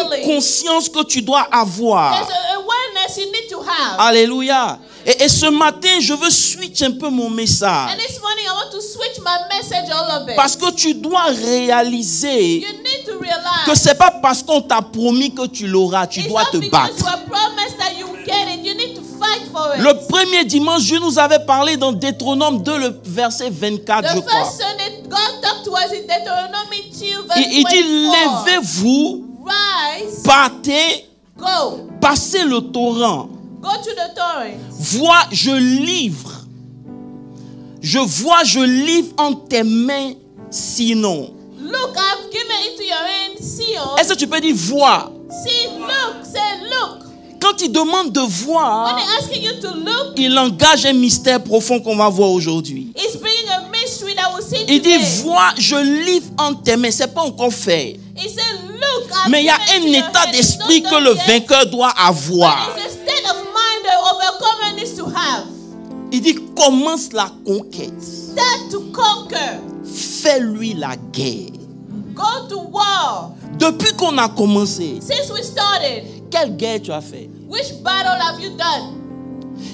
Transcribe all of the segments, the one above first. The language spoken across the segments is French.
conscience que tu dois avoir. There's an awareness you need to have. Alléluia. Et ce matin, je veux switch un peu mon message. And this morning I want to switch my message a little bit. Parce que tu dois réaliser You need to realize que c'est pas parce qu'on t'a promis que tu l'auras, tu dois te battre. It's not because you are promised that you get it. You need to fight for it. Le premier dimanche, Dieu nous avait parlé dans Deutéronome 2, le verset 24, je The crois. first Sunday, God talked to us in Deuteronomy 2, verse Il dit, 24. levez-vous, Rise, partez, go. passez le torrent. Go to the torrent. Vois, je livre. Je livre en tes mains, sinon. Look, I've given it to your hand. See, Est-ce que tu peux dire vois? see, look, say, look. Quand il demande de When voir, they're asking you to look, il engage un mystère profond qu'on va voir aujourd'hui. it's bringing a mystery that we'll see Il dit, today. vois, je livre en tes mains. C'est pas encore fait. He said, look, I've Mais il y a given it to un your état hand. It's d'esprit not que done le yet, vainqueur doit avoir. but it's a state of mind the overcomer needs to have. Il dit, commence la conquête. Start to conquer. Fais-lui la guerre. Go to war. Depuis qu'on a commencé, Since we started, quelle guerre tu as fait? which battle have you done?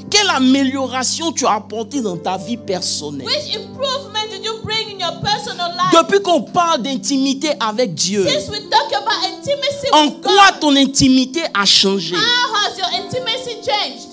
Quelle amélioration tu as apportée dans ta vie personnelle? Which improvement did you bring in your personal life? Depuis qu'on parle d'intimité avec Dieu, Since we talk about intimacy en with quoi God, ton intimité a changé? how has your intimacy changed?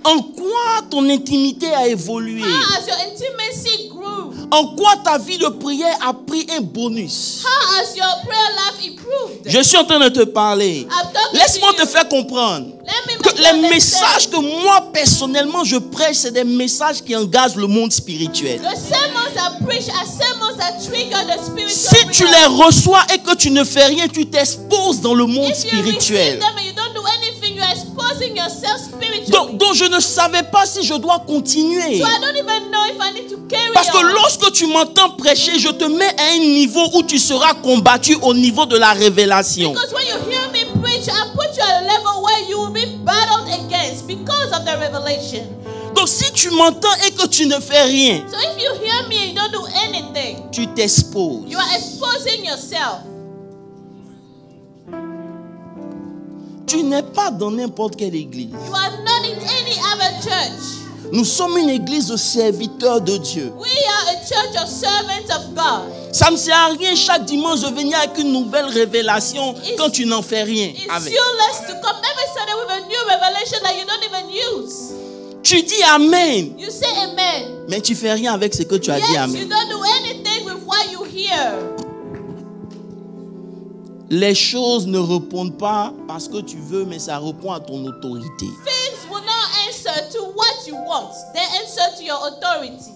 En quoi ton intimité a évolué? How has your intimacy grew? En quoi ta vie de prière a pris un bonus? How has your prayer life improved? Je suis en train de te parler. I'm talking Laisse-moi to te you. faire comprendre Let me que make you les understand. messages que moi personnellement je prêche, c'est des messages qui engagent le monde spirituel. The sermons I preach are sermons that trigger the spiritual Si tu les realm. reçois et que tu ne fais rien, tu t'exposes dans le monde If you receive spirituel. them and you don't do anything, you are exposing yourself spiritually. Donc je ne savais pas si je dois continuer. So I don't even know if I need to carry Parce que on. lorsque tu m'entends prêcher, je te mets à un niveau où tu seras combattu au niveau de la révélation. Because when you hear me preach, I put you at a level where you will be battled against because of the revelation. Donc si tu m'entends et que tu ne fais rien, So if you hear me and you don't do anything, tu t'exposes. you are exposing yourself. Tu n'es pas dans n'importe quelle église. You are not in any other church. Nous sommes une église de serviteurs de Dieu. We are a church of servants of God. Ça ne sert à rien chaque dimanche de venir avec une nouvelle révélation quand tu n'en fais rien It's avec. useless to come every Sunday with a new revelation that you don't even use. Tu dis Amen, You say amen. mais tu fais rien avec ce que tu as dit Yes, you Amen. don't do anything with what you hear. Les choses ne répondent pas parce que tu veux, mais ça répond à ton autorité. Things will not answer to what you want. They answer to your authority.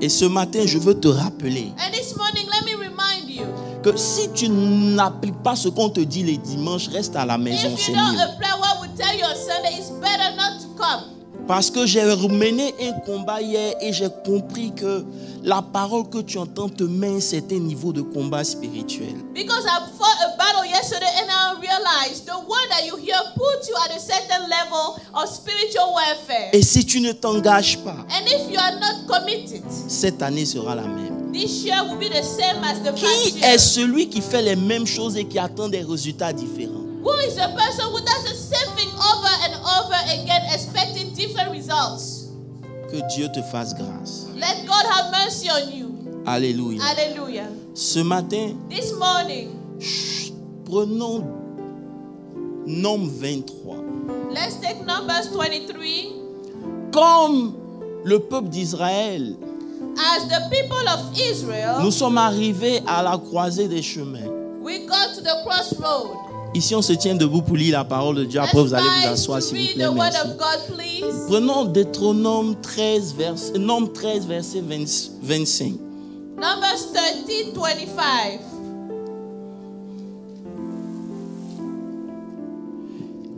Et ce matin, je veux te rappeler And this morning, let me remind you. que si tu n'appliques pas ce qu'on te dit les dimanches, reste à la maison, If c'est you don't mieux. apply what we tell you on Sunday, it's better not to come. Parce que j'ai mené un combat hier et j'ai compris que la parole que tu entends te met à un certain niveau de combat spirituel. Because I fought a battle yesterday and I realized the word that you hear puts you at a certain level of spiritual warfare. Et si tu ne t'engages pas, And if you are not committed, cette année sera la même. this year will be the same as the past Qui year. est celui qui fait les mêmes choses et qui attend des résultats différents? Who is the person who does the same thing over and over again, expecting different results? Que Dieu te fasse grâce. Let God have mercy on you. Alléluia. Hallelujah. Ce matin, This morning, prenons Nombre 23. let's take Numbers 23. Comme le peuple d'Israël, As the people of Israel, nous sommes arrivés à la croisée des chemins. we got to the crossroad. Ici, on se tient debout pour lire la parole de Dieu. Après, vous allez vous asseoir, Let's s'il vous read plaît. the word Merci. of God, please. Prenons Deutéronome 13, Nombre 13, verset 25. Numbers 13, 25.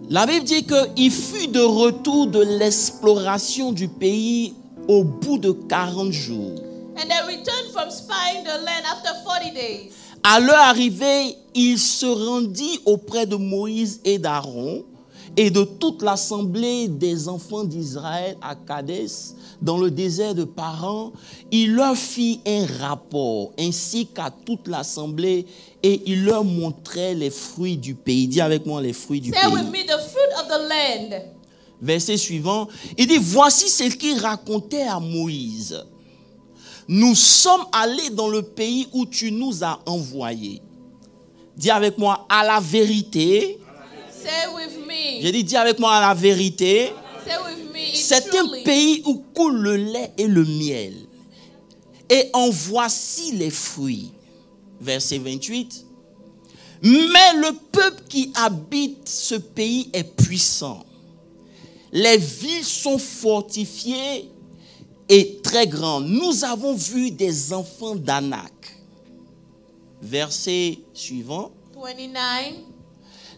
La Bible dit qu'il fut de retour de l'exploration du pays au bout de 40 jours. And they returned from spying the land after 40 days. À leur arrivée, il se rendit auprès de Moïse et d'Aaron et de toute l'assemblée des enfants d'Israël à Kadès, dans le désert de Paran, il leur fit un rapport, ainsi qu'à toute l'assemblée, et il leur montrait les fruits du pays. Dis avec moi les fruits du Say pays. with me the fruit of the land. Verset suivant, il dit, voici ce qu'il racontait à Moïse. Nous sommes allés dans le pays où tu nous as envoyés. Dis avec moi, à la vérité. Say with me. J'ai dit, dis avec moi, à la vérité. Say with me. C'est un pays où coule le lait et le miel. Et en voici les fruits. Verset 28. Mais le peuple qui habite ce pays est puissant. Les villes sont fortifiées et très grandes. Nous avons vu des enfants d'Anak. Verset suivant. 29.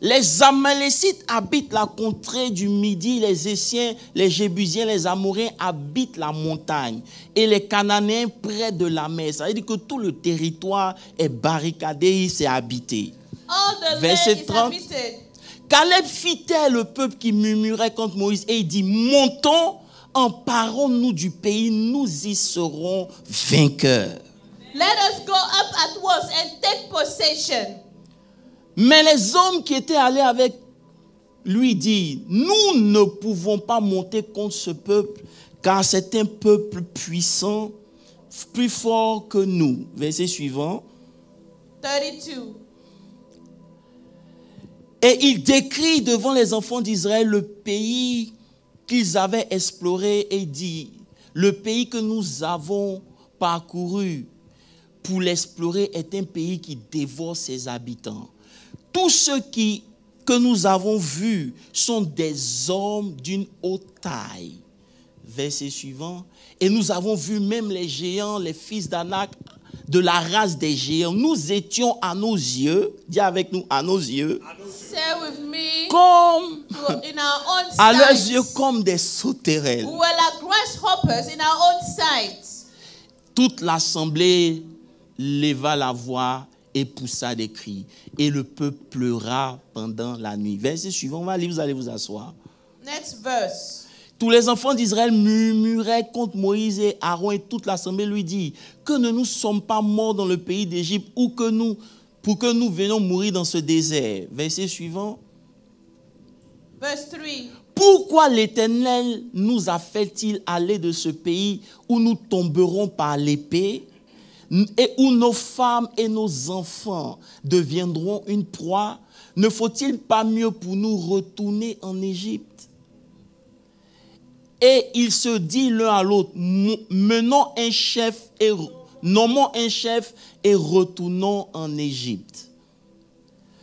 Les Amalécites habitent la contrée du Midi, les Essiens, les Jébusiens, les Amoréens habitent la montagne et les Cananéens près de la mer. Ça veut dire que tout le territoire est barricadé, c'est habité. All the Verset land is 30. habited. Caleb fit taire le peuple qui murmurait contre Moïse et il dit, montons, emparons-nous du pays, nous y serons vainqueurs. Let us go up at once and take possession. Mais les hommes qui étaient allés avec lui disent, nous ne pouvons pas monter contre ce peuple, car c'est un peuple puissant, plus fort que nous. Verset suivant. 32. Et il décrit devant les enfants d'Israël le pays qu'ils avaient exploré et dit, le pays que nous avons parcouru pour l'explorer est un pays qui dévore ses habitants. Tous ceux que nous avons vus sont des hommes d'une haute taille. Verset suivant. Et nous avons vu même les géants, les fils d'Anak, de la race des géants. Nous étions à nos yeux, dis avec nous, à nos yeux, Say with me. comme In our own à leurs sight. yeux comme des sauterelles. We were like grasshoppers in our own sight. Toute l'assemblée leva la voix et poussa des cris. Et le peuple pleura pendant la nuit. Verset suivant, on va lire, vous allez vous asseoir. Next verse. Tous les enfants d'Israël murmuraient contre Moïse et Aaron et toute l'assemblée lui dit, que ne nous sommes pas morts dans le pays d'Égypte ou pour que nous venions mourir dans ce désert. Verset suivant. Verse 3. Pourquoi l'Éternel nous a fait-il aller de ce pays où nous tomberons par l'épée et où nos femmes et nos enfants deviendront une proie? Ne faut-il pas mieux pour nous retourner en Égypte? Et ils se disent l'un à l'autre, nommons un chef et retournons en Égypte.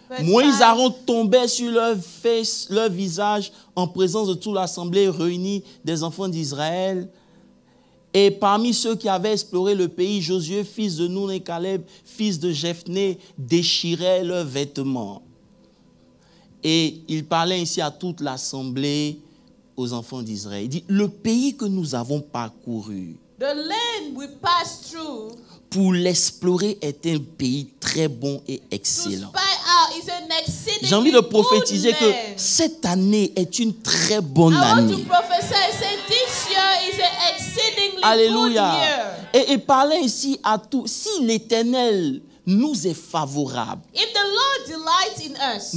Verse Moïse et 5. Aaron tombaient sur leur visage en présence de toute l'assemblée réunie des enfants d'Israël. Et parmi ceux qui avaient exploré le pays, Josué, fils de Nun et Caleb, fils de Jephné, déchiraient leurs vêtements. Et il parlait ainsi à toute l'assemblée, aux enfants d'Israël. Il dit, le pays que nous avons parcouru, The land we passed through pour l'explorer est un pays très bon et to excellent. spy out is an exceedingly J'ai envie de prophétiser good que land. cette année est une très bonne I want to année. prophesy, say this year is an exceedingly Alléluia. good year. Et parlait ici à tous. Si l'Éternel nous est favorable, If the Lord delights in us,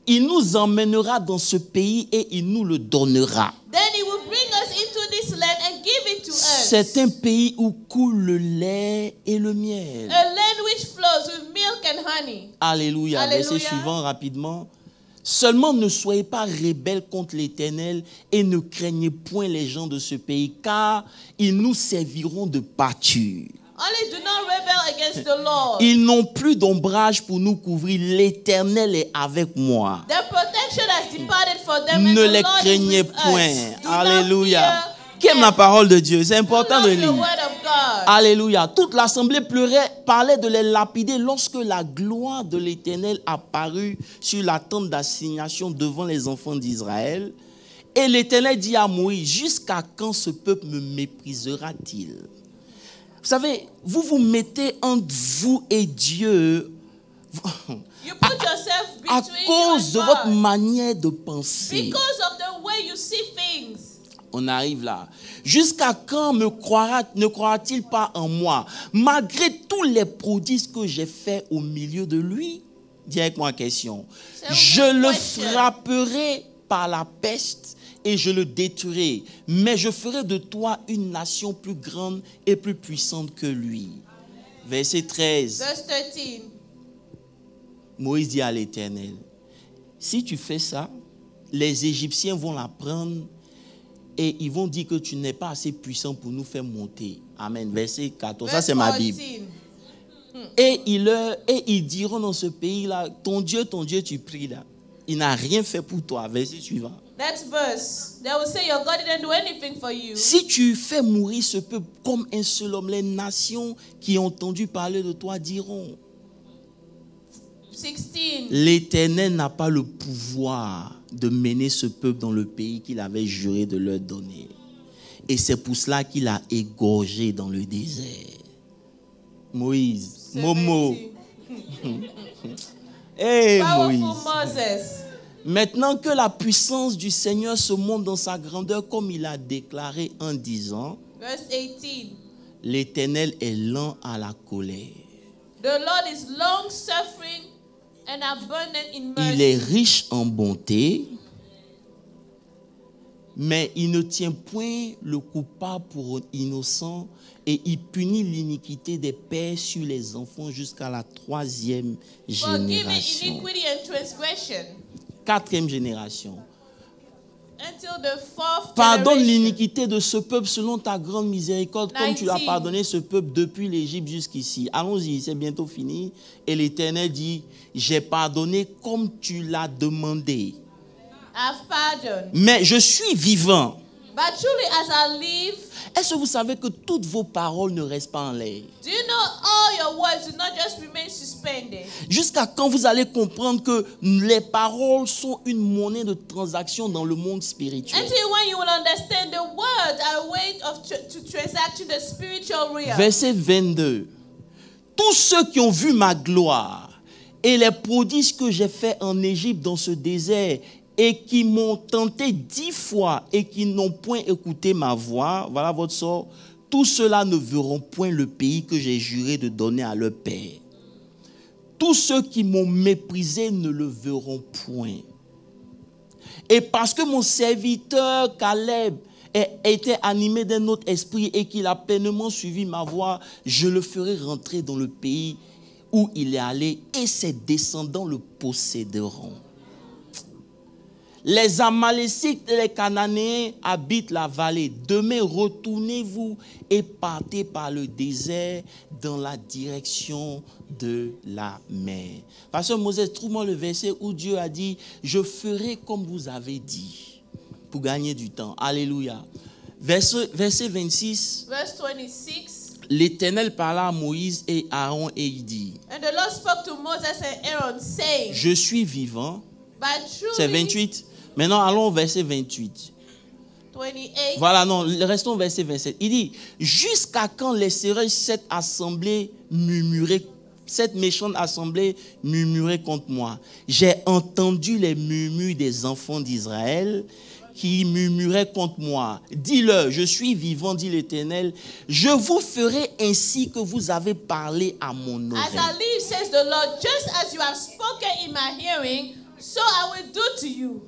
il nous emmènera dans ce pays et il nous le donnera. then He will bring us into this land and give it to us. C'est un pays où coule le lait et le miel. A land which flows with milk and honey. Alléluia. Alléluia. Verset suivant rapidement. Seulement ne soyez pas rebelles contre l'Éternel et ne craignez point les gens de ce pays, car ils nous serviront de pâture. Only do not rebel against the Lord. Ils n'ont plus d'ombrage pour nous couvrir. L'Éternel est avec moi. Their protection has departed for them, and Ne the les Lord is craignez with point. us. Do Alléluia. not fear Qui aime la them. parole de Dieu? C'est important Who de loves the lire. word of God. Alléluia. Toute l'assemblée pleurait, parlait de les lapider lorsque la gloire de l'Éternel apparut sur la tente d'assignation devant les enfants d'Israël. Et l'Éternel dit à Moïse, jusqu'à quand ce peuple me méprisera-t-il? Vous savez, vous vous mettez entre vous et Dieu You put yourself à between you cause de and votre God manière de penser. because of the way you see things. On arrive là. Jusqu'à quand ne croira-t-il pas en moi, malgré tous les prodiges que j'ai faits au milieu de lui? Dis avec moi question. Je le frapperai par la peste et je le détruirai, mais je ferai de toi une nation plus grande et plus puissante que lui. Verset 13. Verse 13. Moïse dit à l'Éternel, si tu fais ça, les Égyptiens vont l'apprendre et ils vont dire que tu n'es pas assez puissant pour nous faire monter. Amen. Verset 14. Ça, c'est ma Bible. Et ils diront dans ce pays-là, ton Dieu, tu pries là. Il n'a rien fait pour toi. Verset suivant. Next verse. They will say your God didn't do anything for you. Si tu fais mourir ce peuple comme un seul homme, les nations qui ont entendu parler de toi diront, 16. l'Éternel n'a pas le pouvoir de mener ce peuple dans le pays qu'il avait juré de leur donner. Et c'est pour cela qu'il a égorgé dans le désert. Moïse, Momo. Hey, Moïse. Moses. Maintenant que la puissance du Seigneur se montre dans sa grandeur, comme il a déclaré en disant, Verse 18. l'Éternel est lent à la colère. The Lord is long suffering and abundant in mercy. Il est riche en bonté, mais il ne tient point le coupable pour innocent et il punit l'iniquité des pères sur les enfants jusqu'à la 3e Forgiving génération. iniquity and transgression 4e génération. until the 4th Pardonne generation. l'iniquité de ce peuple selon ta grande miséricorde, comme tu as 19. pardonné ce peuple depuis l'Égypte jusqu'ici. Allons-y, c'est bientôt fini. Et l'Éternel dit, j'ai pardonné comme tu l'as demandé. I've pardoned. Mais je suis vivant. But truly as I live, Est-ce que vous savez que toutes vos paroles ne restent pas en l'air? do you know all your words do not just remain suspended? Jusqu'à quand vous allez comprendre que les paroles sont une monnaie de transaction dans le monde spirituel? Until when you will understand the words are a way to transact in the spiritual realm. Verset 22. Tous ceux qui ont vu ma gloire et les prodiges que j'ai faits en Égypte dans ce désert et qui m'ont tenté 10 fois et qui n'ont point écouté ma voix, voilà votre sort, tous ceux-là ne verront point le pays que j'ai juré de donner à leur père. Tous ceux qui m'ont méprisé ne le verront point. Et parce que mon serviteur Caleb était animé d'un autre esprit et qu'il a pleinement suivi ma voix, je le ferai rentrer dans le pays où il est allé et ses descendants le posséderont. Les Amalécites et les Cananéens habitent la vallée. Demain, retournez-vous et partez par le désert dans la direction de la mer. Pasteur Moses, trouve-moi le verset où Dieu a dit, je ferai comme vous avez dit, pour gagner du temps. Alléluia. Verset 26. Verse 26. L'Éternel parla à Moïse et Aaron et il dit, And the Lord spoke to Moses and Aaron, saying, je suis vivant. but C'est truly, 28. Maintenant, allons au verset 28. 28. Voilà, non, restons au verset 27. Il dit, jusqu'à quand laisserai cette assemblée murmurer, cette méchante assemblée murmurer contre moi? J'ai entendu les murmures des enfants d'Israël qui murmuraient contre moi. Dis-leur, je suis vivant, dit l'Éternel, je vous ferai ainsi que vous avez parlé à mon As oreille. I live, says the Lord, just as you have spoken in my hearing, so I will do to you.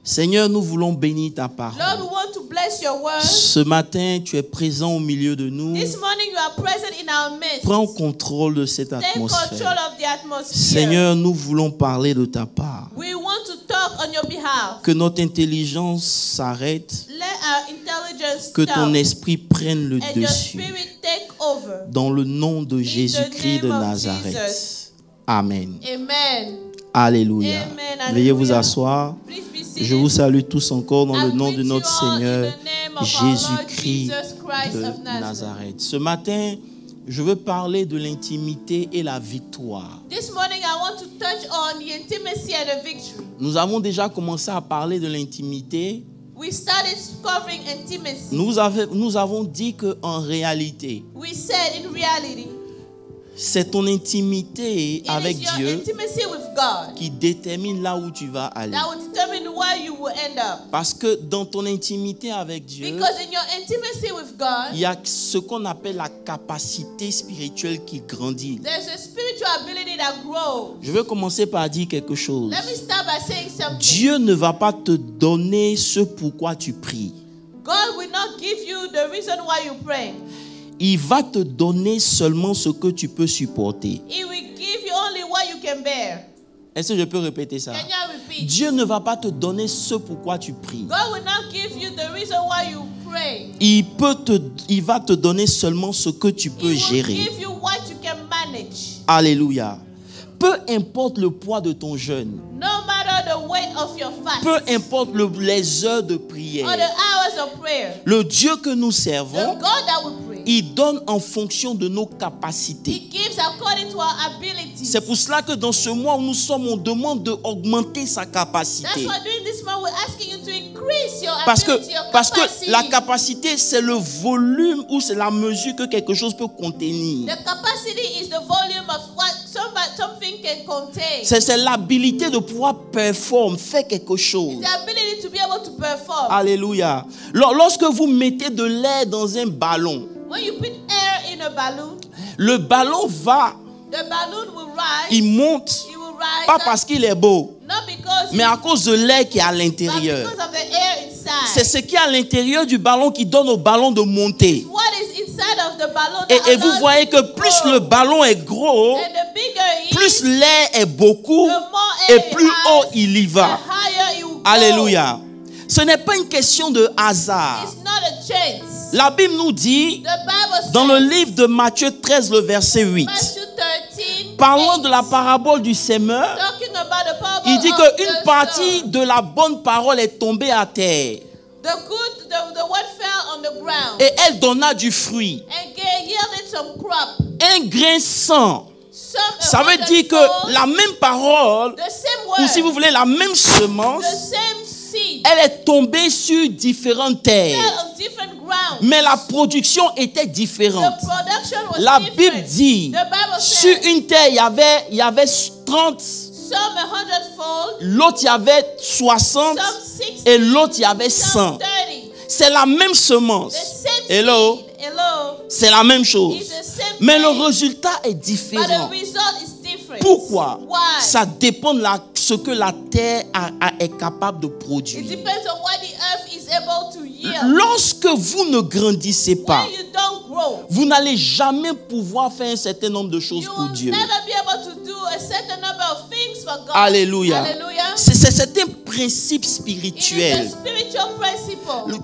Seigneur, nous voulons bénir ta Lord, parole. we want to bless your word. Ce matin, tu es présent au milieu de nous. This morning you are present in our midst. Prends contrôle de cette Take control atmosphère. of the atmosphere. Seigneur, nous voulons parler de ta part. We want to talk on your behalf. Que notre intelligence s'arrête, Let our intelligence que ton stop esprit prenne le and your dessus. spirit take over. Dans le nom de Jésus-Christ de name of Nazareth. Jesus. Amen. Amen. Alléluia. Amen. Veuillez vous Alléluia. asseoir. Please be seated. Je vous salue tous encore dans le I nom greet de notre you all in Seigneur the name of our Lord Jésus-Christ Jesus Christ of de Nazareth. Nazareth. Ce matin, je veux parler de l'intimité et la victoire. This morning I want to touch on the intimacy and the victory. Nous avons déjà commencé à parler de l'intimité. We started covering intimacy. Nous avons dit qu'en réalité, We said in reality, C'est ton intimité It avec is your Dieu intimacy with God qui détermine là où tu vas aller. that will determine where you will end up. Parce que dans ton intimité avec Dieu, Because in your intimacy with God, il y a ce qu'on appelle la capacité spirituelle qui grandit. there's a spiritual ability that grows. Je vais commencer par dire quelque chose. Let me start by saying something. Dieu ne va pas te donner ce pourquoi tu pries. God will not give you the reason why you pray. Il va te donner seulement ce que tu peux supporter. He will give you only what you can bear. Est-ce que je peux répéter ça? Can you repeat? Dieu ne va pas te donner ce pourquoi tu pries. God will not give you the reason why you pray. Il va te donner seulement ce que tu peux He will gérer. give you what you can manage. Alléluia. Peu importe le poids de ton jeûne, No matter the weight of your fast peu importe les heures de or the prière, hours of prayer, le Dieu que nous the servons, God that we pray, il donne en fonction de nos capacités. He gives according to our abilities. C'est pour cela que dans ce mois où nous sommes, on demande d'augmenter sa That's capacité. why during this month we're asking you to increase your Parce ability, your que capacity. la capacité, c'est le volume ou c'est la mesure que quelque chose peut contenir. The capacity is the volume of what something can contain. C'est l'habilité de pouvoir performer, faire quelque chose. The ability to be able to perform. Alléluia. Lorsque vous mettez de l'air dans un ballon, When you put air in a balloon, le ballon va, the balloon will rise. il monte, It will rise. pas parce qu'il est beau, Not because mais à cause de l'air qui est à but l'intérieur. because of the air inside. C'est ce qui est à l'intérieur du ballon qui donne au ballon de monter. What is inside of the balloon Et that vous allows voyez it que to plus grow. le ballon est gros, And the bigger it plus is, l'air est beaucoup, the more et air plus it haut has, il y the va. higher it will go. Alléluia. Ce n'est pas une question de hasard. It's not a chance. La Bible nous dit, The Bible dans le says, livre de Matthieu 13, le verset 8, Matthew 13, parlant de la 8, parabole du semeur, talking about the parable il dit of qu'une the partie sower. de la bonne parole est tombée à terre The word fell on the ground et elle donna du fruit. and yielded some crop. Un grain sans. Some Ça veut dire que la même parole, the same ou word, si vous voulez la même semence, the same seed elle est tombée sur différentes terres. fell on different ground. Mais la production était différente. The production was La different. Bible dit, The Bible sur says une terre, il y avait 30, some 100-fold, l'autre il y avait 60 some 60, et l'autre il y avait 100. some 30. C'est la même semence. The same Hello? seed. Hello. C'est la même chose. It's the same Mais le thing, résultat est but différent. the result is different. Pourquoi? Why? Ça dépend de ce que la terre est capable de It produire. depends on what the earth is able to yield. Lorsque vous ne grandissez pas, When you don't grow, vous n'allez jamais pouvoir faire un certain nombre de choses you pour will Dieu. never be able to do a certain number of things for God. Alléluia. Hallelujah. C'est un principe It is a spirituel. spiritual principle.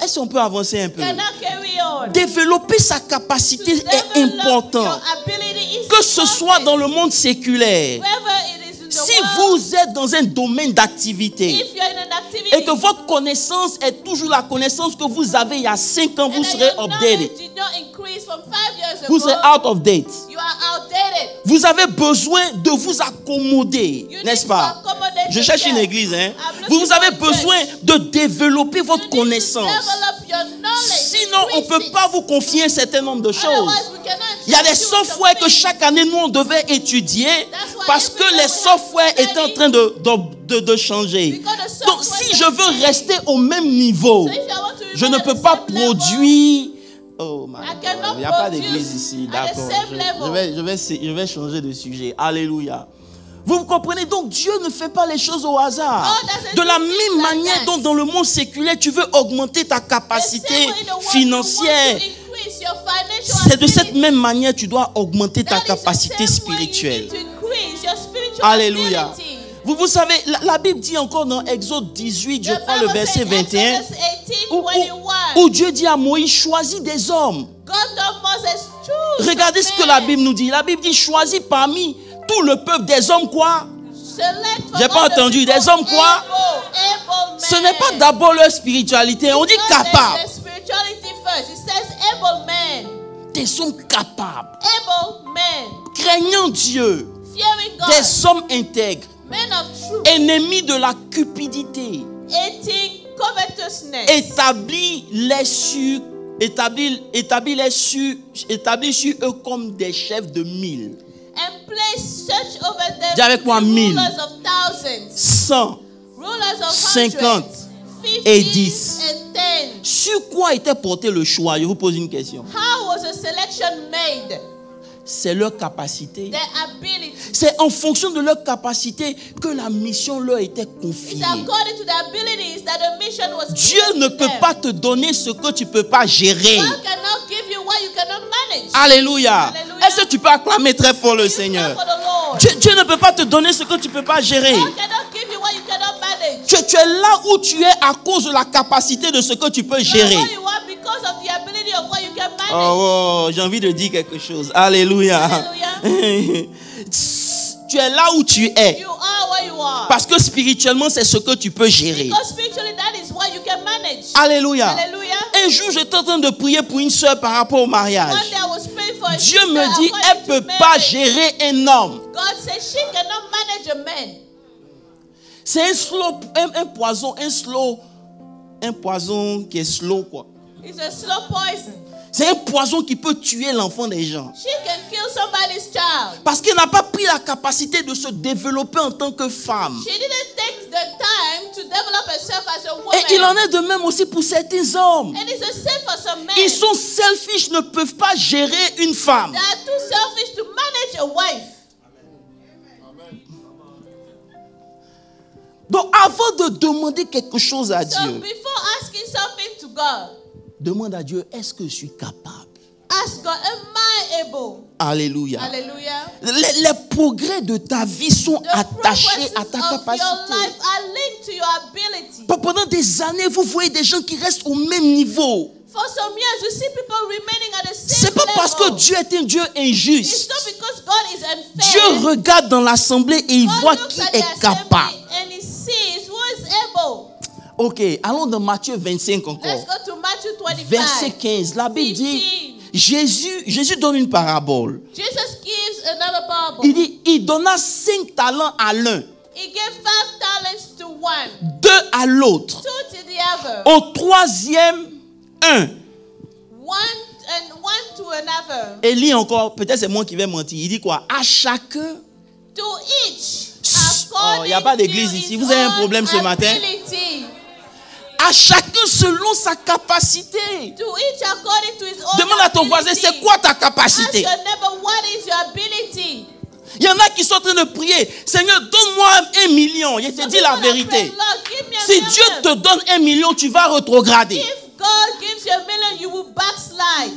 Est-ce qu'on peut avancer un peu? Cannot carry on. Développer sa capacité To est develop important. your ability is Que ce soit important. dans le monde séculaire, Wherever it is in the si world, vous êtes dans un domaine d'activité if you're in an activity, et que votre connaissance est toujours la connaissance que vous avez il y a 5 ans, vous and that serez your updated. knowledge did not increase from 5 years Vous ago, serez out of date. you are outdated. Vous avez besoin de vous accommoder, You n'est-ce need pas? to accommodate Je cherche une yourself. église, hein? I'm looking Vous avez for a church. besoin de développer votre You need to connaissance. develop your knowledge, Sinon, on ne increase peut it. pas vous confier un certain nombre de choses. Otherwise, we cannot Il y a des trust you with softwares que something. chaque année, nous, on devait étudier That's why parce every que year les we have softwares to étaient en study. train de changer. Because the Donc, software si is je veux changing. rester au même niveau, So if I want to je ne remain peux at the pas same level, produire. Oh my I God, cannot il n'y a pas produce d'église ici, at the d'accord. same level. Je vais changer de sujet. Alléluia. Vous comprenez donc, Dieu ne fait pas les choses au hasard. God doesn't De la do things même like manière that. dont dans le monde séculaire, tu veux augmenter ta The capacité same way in the world financière. you want to increase your financial C'est de cette ability. même manière que tu dois augmenter ta That is the capacité same way spirituelle. you need to increase your spiritual Alléluia. ability. Vous savez, la Bible dit encore dans Exode 18, je The crois le Bible verset says, 21, Exodus 18, où, 21. où Dieu dit à Moïse, choisis des hommes. God told Moses, choose Regardez ce que la Bible nous dit. La Bible dit, choisis parmi tout le peuple des hommes quoi? Select from J'ai pas all the entendu. people Des hommes quoi? able Ce n'est pas men. d'abord leur spiritualité, on dit It's not capable. the spirituality first. It says able men. Des hommes capables, Able men. craignant Dieu, Fearing God. des hommes intègres, Men of truth. ennemis de la cupidité, Hating covetousness. établis-les sur établis sur eux comme des chefs de 1000. And place such over them Dis avec moi, 1000. rulers of thousands, 100 rulers of 50 hundreds, et 50 10. and 10. Sur quoi était porté le choix? Je vous pose une question. How was the selection made? C'est leur capacité. Their ability. C'est en fonction de leur capacité que la mission leur était confiée. It's according to the abilities that the mission was Dieu given ne to peut them. pas te donner ce que tu ne peux pas gérer. God cannot give you what you cannot manage. Alléluia. Alléluia. Est-ce que tu peux acclamer très fort le You Seigneur? clap for the Lord. Dieu ne peut pas te donner ce que tu ne peux pas gérer. God cannot give you what you cannot manage. Tu es là où tu es à cause de la capacité de ce que tu peux gérer. You are where you are because of the ability of what you can manage. Oh, j'ai envie de dire quelque chose. Alléluia. Alléluia. Tu es là où tu es. You are where you are. Parce que spirituellement, c'est ce que tu peux gérer. Because spiritually that is what you can manage. Alléluia. Hallelujah. Un jour, j'étais en train de prier pour une soeur par rapport au mariage. One day I was praying for a Dieu sister me dit, according elle ne to peut pas marriage. gérer un homme. God said she cannot manage a man. C'est un poison qui est slow, quoi. It's a slow poison. C'est un poison qui peut tuer l'enfant des gens. She can kill somebody's child. Parce qu'elle n'a pas pris la capacité de se développer en tant que femme. She didn't take the time to develop herself as a woman. Et il en est de même aussi pour certains hommes. And it's the same for some men. Ils sont selfish, ne peuvent pas gérer une femme. They are too selfish to manage a wife. Donc avant de demander quelque chose à So Dieu, before asking something to God, demande à Dieu, est-ce que je suis capable? ask God, am I able? Alléluia. Hallelujah. Les progrès de ta vie sont The attachés progresses à ta of your capacité. life are linked to your ability. Pendant des années, vous voyez des gens qui restent au même niveau. For some years, you see people remaining at the same C'est pas parce que level. Dieu est un Dieu It's injuste. not because God is unfair. Dieu regarde dans l'assemblée et il God voit looks qui at the est capable. assembly and he sees who is able. Ok, allons dans Matthieu 25 Let's encore. go to Matthew 25. Verset 15. La Bible dit, Jésus donne une parabole. Jesus gives another parable. Il dit, il donna 5 talents à l'un, He gave 5 talents to one, 2 à l'autre. 2 to the other, Au troisième, 1. one to another. Et lis encore, peut-être c'est moi qui vais mentir. Il dit quoi? À chacun. To each, Oh, il n'y a pas d'église ici. Vous avez un problème ce matin? ability. À chacun selon sa capacité. To each according to his own Demande à ton voisin, ability. c'est quoi ta Ask capacité? your neighbor, what is your ability? Il y en a qui sont en train de prier. Seigneur, donne-moi 1 million. Je te Some dis la people are vérité. praying, Lord, give me a Si million. Dieu te donne 1 million, tu vas rétrograder. If God gives you a million, you will backslide.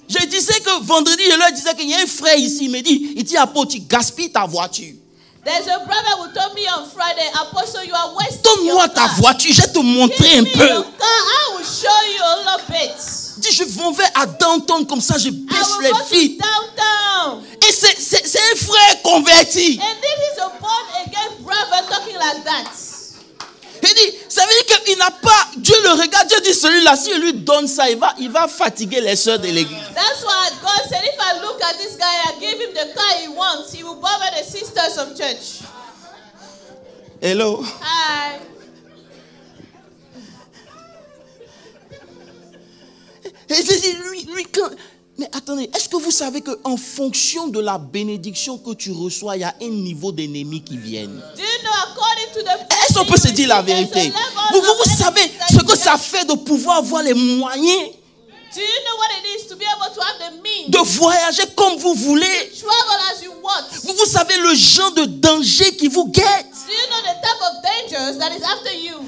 Je disais que vendredi, je leur disais qu'il y a un frère ici. Il me dit, Apo, tu gaspilles ta voiture. There's a brother who told me on Friday, Apostle, you are wasting Donne-moi your ta car. voiture, je vais te montrer Give un me peu. your car, I will show you a little bit. Dis, je m'en vais à downtown comme ça, je I baisse will les go to filles. downtown. Et c'est un frère converti. And this is a born-again brother talking like that. Il dit, ça veut dire qu'il n'a pas, Dieu le regarde, Dieu dit celui-là, si il lui donne ça, il va fatiguer les sœurs de l'église. That's why God said, if I look at this guy and give him the car he wants, he will bother the sisters of church. Hello. Hi. Et c'est lui quand... Mais attendez, est-ce que vous savez qu'en fonction de la bénédiction que tu reçois, il y a un niveau d'ennemis qui viennent? Do you know, according to the Est-ce qu'on peut se dire la vérité? Vous savez ce que ça fait de pouvoir avoir les moyens Do you know what it is to be able to have the means de voyager comme vous voulez? to travel as you want? Vous savez le genre de danger qui vous guette? Do you know the type of dangers that is after you?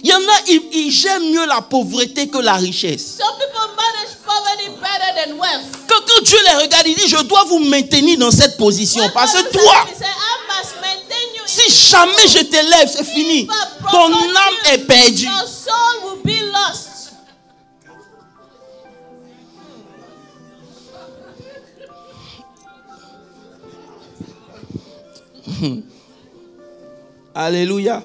Il y en a, ils gèrent mieux la pauvreté que la richesse. Some people manage poverty better than wealth. Quand Dieu les regarde, il dit, je dois vous maintenir dans cette position. When Parce God que looks toi, at me, he say, I must maintain you in si this jamais role. je t'élève, c'est fini. If I Ton promote âme you, est perdue. your soul will be lost. Alléluia.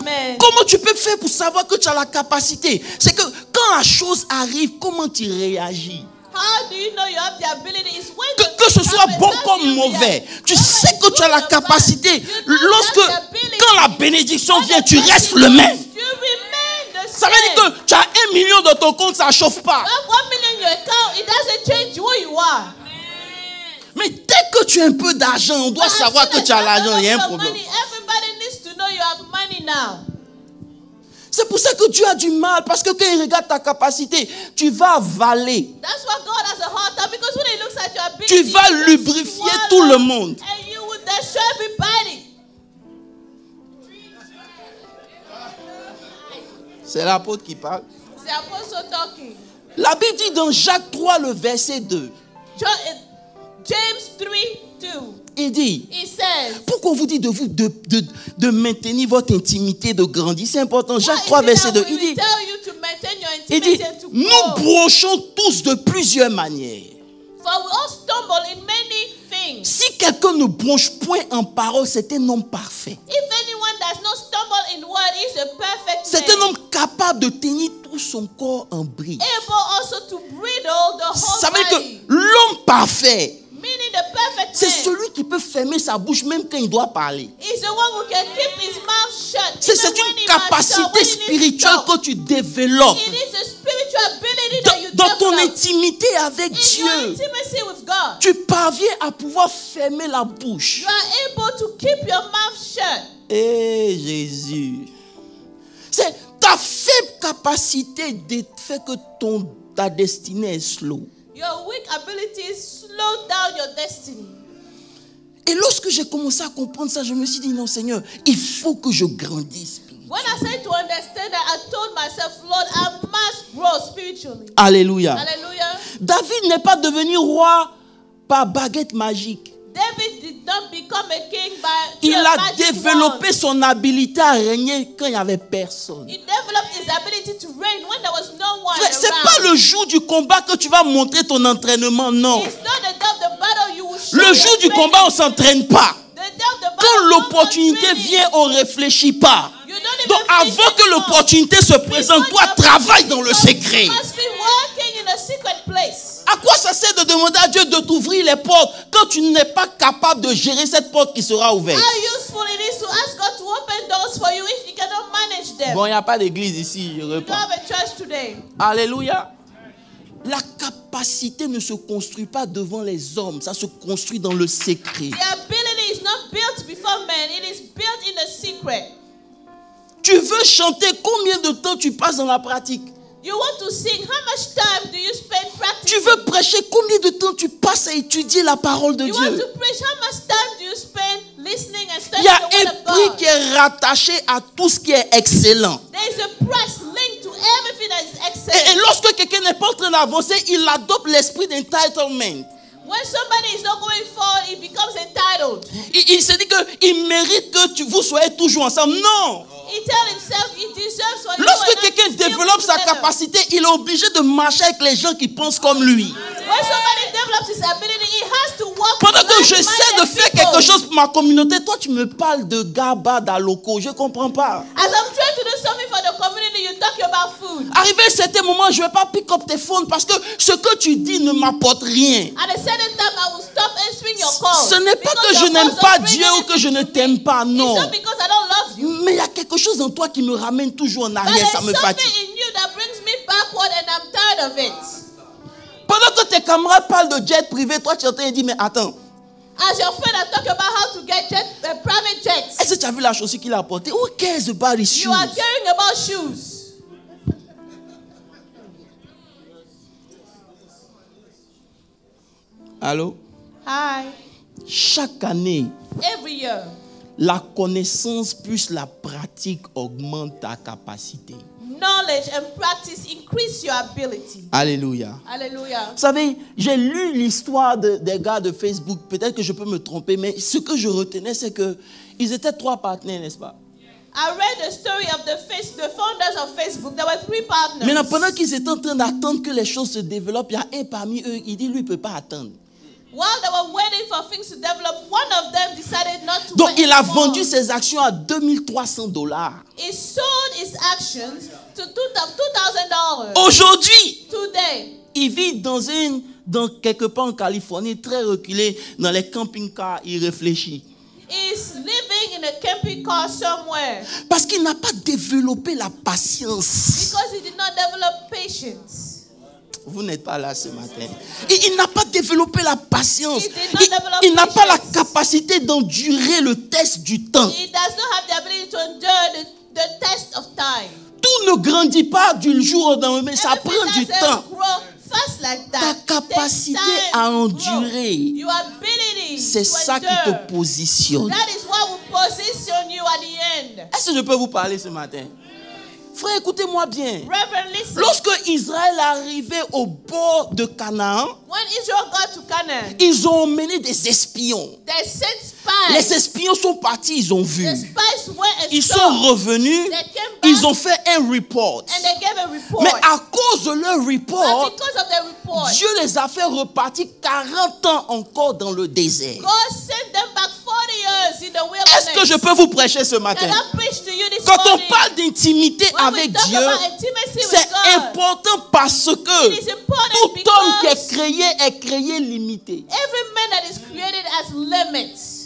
Amen. Comment tu peux faire pour savoir que tu as la capacité? C'est que quand la chose arrive, comment tu réagis? How do you know you have the ability? It's when Que ce soit bon comme mauvais, tu sais que tu as la capacité. Quand la bénédiction vient, tu restes le même. You remain the Ça veut dire same. que tu as 1 1 million dans ton compte, ça ne chauffe pas. You have 1 million in your account, it doesn't change who you are. Mais dès que tu as un peu d'argent, on doit savoir que tu as l'argent, il y a un problème. Everybody needs to know you have money now. C'est pour ça que Dieu a du mal, parce que quand il regarde ta capacité, tu vas avaler. That's why God has a hard time, because when he looks at your ability, Tu vas lubrifier tout le monde. and you will destroy everybody. C'est l'apôtre qui parle. The apostle talking. La Bible dit dans Jacques 3, le verset 2. James 3:2. Il dit, He says, pourquoi on vous dit de maintenir votre intimité, de grandir? C'est important. Jacques why 3, is it verset that 2. we will tell you to maintain your Il dit, intimacy and to nous grow? brochons tous de plusieurs manières. For we all stumble in many things. Si quelqu'un ne bronche point en parole, c'est un homme parfait. If anyone does not stumble in word, he is a perfect C'est man, un homme capable de tenir tout son corps en brie. able also to bridle the whole Ça veut dire body. que l'homme parfait, Meaning the perfect c'est man celui qui peut fermer sa bouche même quand il doit parler. is the one who can keep his mouth shut. C'est even when une he must talk, capacité when he needs to spirituelle talk. que tu développes It is a spiritual ability that you dans ton develop intimité avec in your Dieu. intimacy with God. Tu parviens à pouvoir fermer la bouche. You are able to keep your mouth shut. Eh Jésus. C'est ta faible capacité de faire que ta destinée est slow. Your weak abilities slow down your destiny. Et lorsque j'ai commencé à comprendre ça, je me suis dit, non Seigneur, il faut que je grandisse. When I started to understand that, I told myself, Lord, I must grow spiritually. Alléluia. Hallelujah. David n'est pas devenu roi par baguette magique. David did not become a king by Il through a a magic développé wand. son habilité à régner quand il n'y avait personne. He developed his ability to reign when there was no one Frère, c'est around. pas le jour du combat que tu vas montrer ton entraînement, non. It's not the day of the battle you will show Le your jour du training. combat, on ne s'entraîne pas. The day of the battle, Quand no l'opportunité more training. vient, on ne réfléchit pas. You don't even Donc think avant que anymore. l'opportunité se présente, toi travaille dans le secret. You must be working in a secret place. À quoi ça sert de demander à Dieu de t'ouvrir les portes quand tu n'es pas capable de gérer cette porte qui sera ouverte? How useful it is to ask God to open doors for you if you cannot manage them. Bon, il n'y a pas d'église ici, je You don't réponds. have a church today. Alléluia. La capacité ne se construit pas devant les hommes, ça se construit dans le secret. The ability is not built before men, it is built in the secret. Tu veux chanter, combien de temps tu passes dans la pratique? You want to sing, how much time do you spend Tu practicing? veux prêcher, combien de temps tu passes à étudier la parole de You want Dieu? to preach, how much time do you spend listening and Il studying y a the word un of prix God? qui est rattaché à tout ce qui est excellent. There is a price linked to everything that is Et excellent. lorsque quelqu'un n'est pas en train d'avancer, il adopte l'esprit d'entitlement. When somebody is not going forward, he becomes entitled. Il se dit qu'il mérite que vous soyez toujours ensemble. Non! He tells himself he deserves what Lorsque quelqu'un développe sa capacité, il est obligé de marcher avec les gens qui pensent comme lui. When somebody develops his ability, he has to walk Pendant que with j'essaie de like-minded faire people. quelque chose pour ma communauté, toi tu me parles de gaba, d'aloco, je ne comprends pas. As I'm trying to do something for the community, you talk about food. Arrivé à un certain moment, je ne vais pas pick up tes phones parce que ce que tu dis ne m'apporte rien. At a certain time, I will stop answering your calls. Ce n'est pas Because que je your n'aime calls pas don't bring Dieu ou que je ne anything to t'aime me. pas, non. It's not because I don't love you. Mais il y a quelque chose en toi qui me ramène toujours en But arrière, there's ça me something fatigue. in you that brings me backward and I'm tired of it. Pendant que tes camarades parlent de jet privé, toi tu es en train de dire, mais attends, As your friend, I talk about how to get private jets. est-ce que tu as vu la chaussure qu'il a apportée? Who cares about his shoes? You are caring about shoes. Allô? Hi. Chaque année, Every year, la connaissance plus la pratique augmente ta capacité. knowledge and practice increase your ability. Alléluia. Hallelujah. Vous savez, j'ai lu l'histoire des gars de Facebook. Peut-être que je peux me tromper, mais ce que je retenais, c'est qu'ils étaient 3 partenaires, n'est-ce pas? I read the story of the founders of Facebook. There were 3 partners. Maintenant, pendant qu'ils étaient en train d'attendre que les choses se développent, il y a un parmi eux, il dit, lui, il ne peut pas attendre. While they were waiting for things to develop, one of them decided not to Donc, wait il a anymore. vendu ses actions à $2,300. He sold his actions to $2,000. Aujourd'hui, Today, il vit dans quelque part en Californie, très reculé, dans les camping-cars, il réfléchit. is living in a camping car somewhere Parce qu'il n'a pas développé la patience. because he did not develop patience. Vous n'êtes pas là ce matin. Il n'a pas développé la patience. He did not develop Il n'a pas la patience. capacité d'endurer le test du temps. He does not have the ability to endure the test of time. Tout ne grandit pas du jour au lendemain, mais ça Everything prend du doesn't temps. grow fast like Ta that. capacité Takes time à to endurer, grow. Your ability c'est to ça qui endure. te positionne. That is what will position you at the end. Est-ce que je peux vous parler ce matin? Frère, écoutez-moi bien. Reverend, listen. Lorsque Israël arrivait au bord de Canaan, When Israel got to Canaan, ils ont emmené des espions. they sent spies. Les espions sont partis, ils ont vu. The spies went and Ils saw, sont revenus, They came back ils ont fait un report. and they gave a report. Mais à cause de leur And report, because of the report, Dieu les a fait repartir 40 ans encore dans le désert. God sent them back 40 years in the wilderness. Est-ce que je peux vous prêcher ce matin? And I preach to you this Quand on morning. parle d'intimité When avec we talk Dieu, about intimacy with c'est God, important parce que it is important tout homme qui because est créé limité. every man that is created has limits.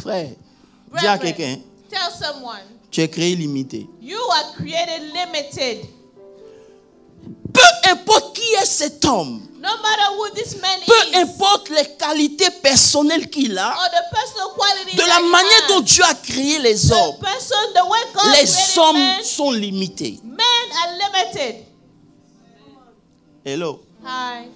Frère, dis à Reverend, quelqu'un, tell someone, tu es créé limité. you are created limited. Peu importe qui est cet homme, No matter who this man peu is, importe les qualités personnelles qu'il a, or the personal qualities de that la he manière has, dont Dieu a créé les the hommes, person, the way God les created hommes men, sont limités. men are limited. Hello. Hi.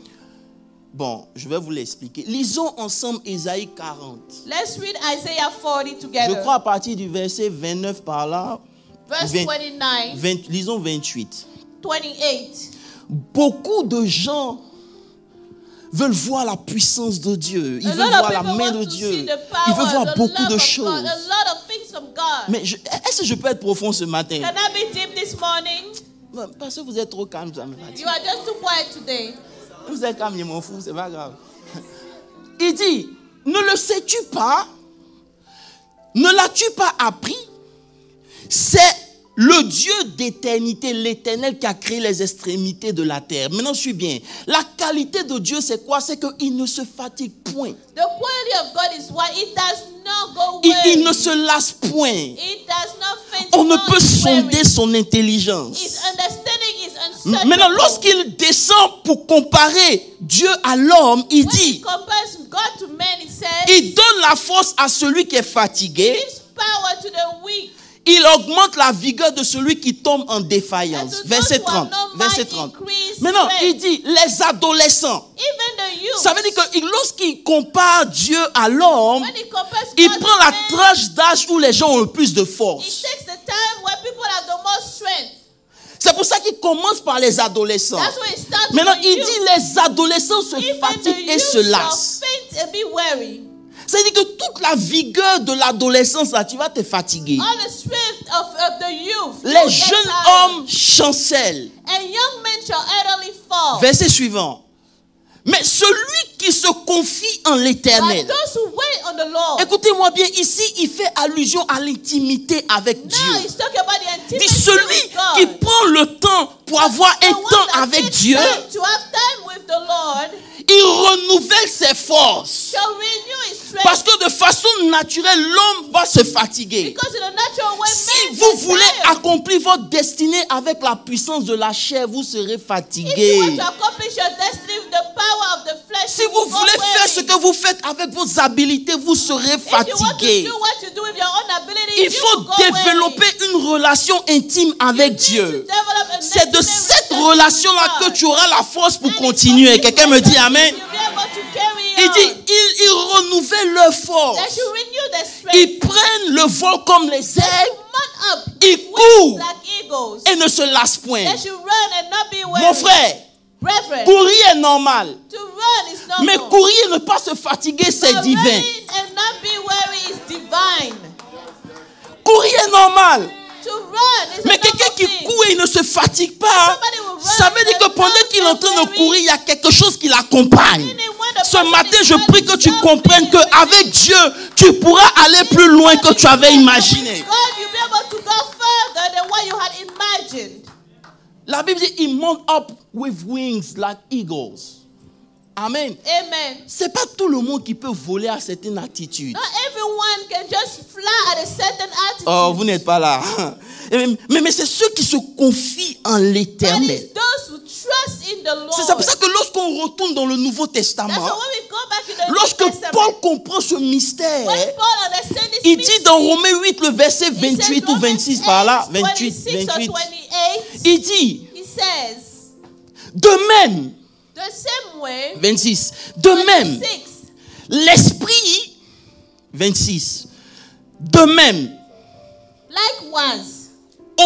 Bon, je vais vous l'expliquer. Lisons ensemble Ésaïe 40. Let's read Isaiah 40 Je together. crois à partir du verset 29 par là. Verse 29, Lisons 28. 28. Beaucoup de gens veulent voir la puissance de Dieu. Ils A veulent lot of voir la people main want de to see Dieu. the Ils veulent power, voir the beaucoup love de of choses. God, a lot of things from God. Mais est-ce que je peux être profond ce matin? Can I be deep this morning? Parce que vous êtes trop calme, ça me fatigue. You are just too quiet today. Vous êtes calme, je m'en fous, c'est pas grave. Il dit, ne le sais-tu pas? Ne l'as-tu pas appris? C'est le Dieu d'éternité, l'Éternel qui a créé les extrémités de la terre. Maintenant, je suis bien. La qualité de Dieu, c'est quoi? C'est qu'il ne se fatigue point. The quality of God is why it does not go Il weary. ne se lasse point. It does not faint. On ne nor peut is weary. sonder son intelligence. His understanding is unsearchable. Maintenant, lorsqu'il descend pour comparer Dieu à l'homme, il When he dit, compares God to man, he says, il donne la force à celui qui est fatigué. gives power to the weak. Il augmente la vigueur de celui qui tombe en défaillance. And to Verset those who have 30. no Verset might 30. increase Maintenant, strength. il dit, les adolescents. Even the youth. Ça veut dire que lorsqu'il compare Dieu à l'homme, When he compares il God prend to la man, tranche d'âge où les gens ont le plus de it force. takes the time where people have the most strength. C'est pour ça qu'il commence par les adolescents. That's why it starts Maintenant, with il the dit, youth. les adolescents se Even the fatiguent et youth se shall lassent. faint and be weary. C'est-à-dire que toute la vigueur de l'adolescence, là, tu vas te fatiguer. All the strength of the youth. Les will get jeunes tired. hommes chancellent. And young men shall utterly fall. Verset suivant. Mais celui qui se confie en l'Éternel. But those who wait on the Lord. Écoutez-moi bien, ici, il fait allusion à l'intimité avec Now Dieu. he's talking about the Dit intimacy celui with God. qui prend le temps pour avoir The un one temps that avec takes Dieu, time to have time with the Lord il renouvelle ses forces. shall renew his strength. Parce que de façon naturelle, l'homme va se fatiguer. Because in a natural way, Si men vous get voulez tired. accomplir votre destinée avec la puissance de la chair, vous serez If you fatigué. want to accomplish your destiny with the power of the flesh, Si you vous will go voulez faire weary. ce que vous faites avec vos habiletés, vous serez If you want to fatigué. do what you do with your own ability, Il you faut will go développer weary. une relation intime avec Dieu. C'est de cette relation-là que tu auras la force pour continuer. Quelqu'un me dit Amen. Il dit, ils renouvellent leur force. Ils prennent le vol comme les aigles. Ils courent et ne se lassent point. Mon frère, courir est normal. Mais courir et ne pas se fatiguer, c'est divin. Courir est normal. Mais quelqu'un qui court et il ne se fatigue pas, ça veut dire que pendant qu'il est en train de courir, il y a quelque chose qui l'accompagne. Ce matin, je prie que tu comprennes qu'avec Dieu, tu pourras aller plus loin que tu avais imaginé. La Bible dit, il monte up with wings like eagles. Amen. Amen. C'est pas tout le monde qui peut voler à certaines attitudes. Not everyone can just fly at a certain attitude. Oh, vous n'êtes pas là. Mais c'est ceux qui se confient en That l'Éternel. is those who trust in the Lord. C'est pour ça que lorsqu'on retourne dans le Nouveau That's Testament, why when we go back in the New lorsque Testament, Paul comprend ce mystère, when Paul understands this il dit mystery, dans Romains 8, le verset he says 28 ou Romans 26 par là, 8, 28, 26 or 28, 28, il dit, he says, de même, the same way, 26, de même, 26, l'Esprit, 26, de même, likewise,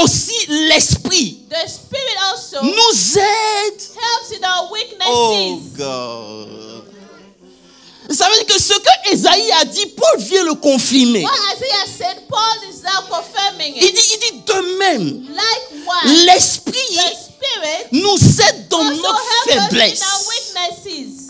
aussi l'Esprit the Spirit also nous aide. helps in our weaknesses. Oh God. Ça veut dire que ce que Ésaïe a dit, Paul vient le confirmer. What Isaiah said, Paul is now confirming Il it. dit de même, Likewise, l'Esprit the Spirit nous aide dans also notre helps us in faiblesse. our weaknesses.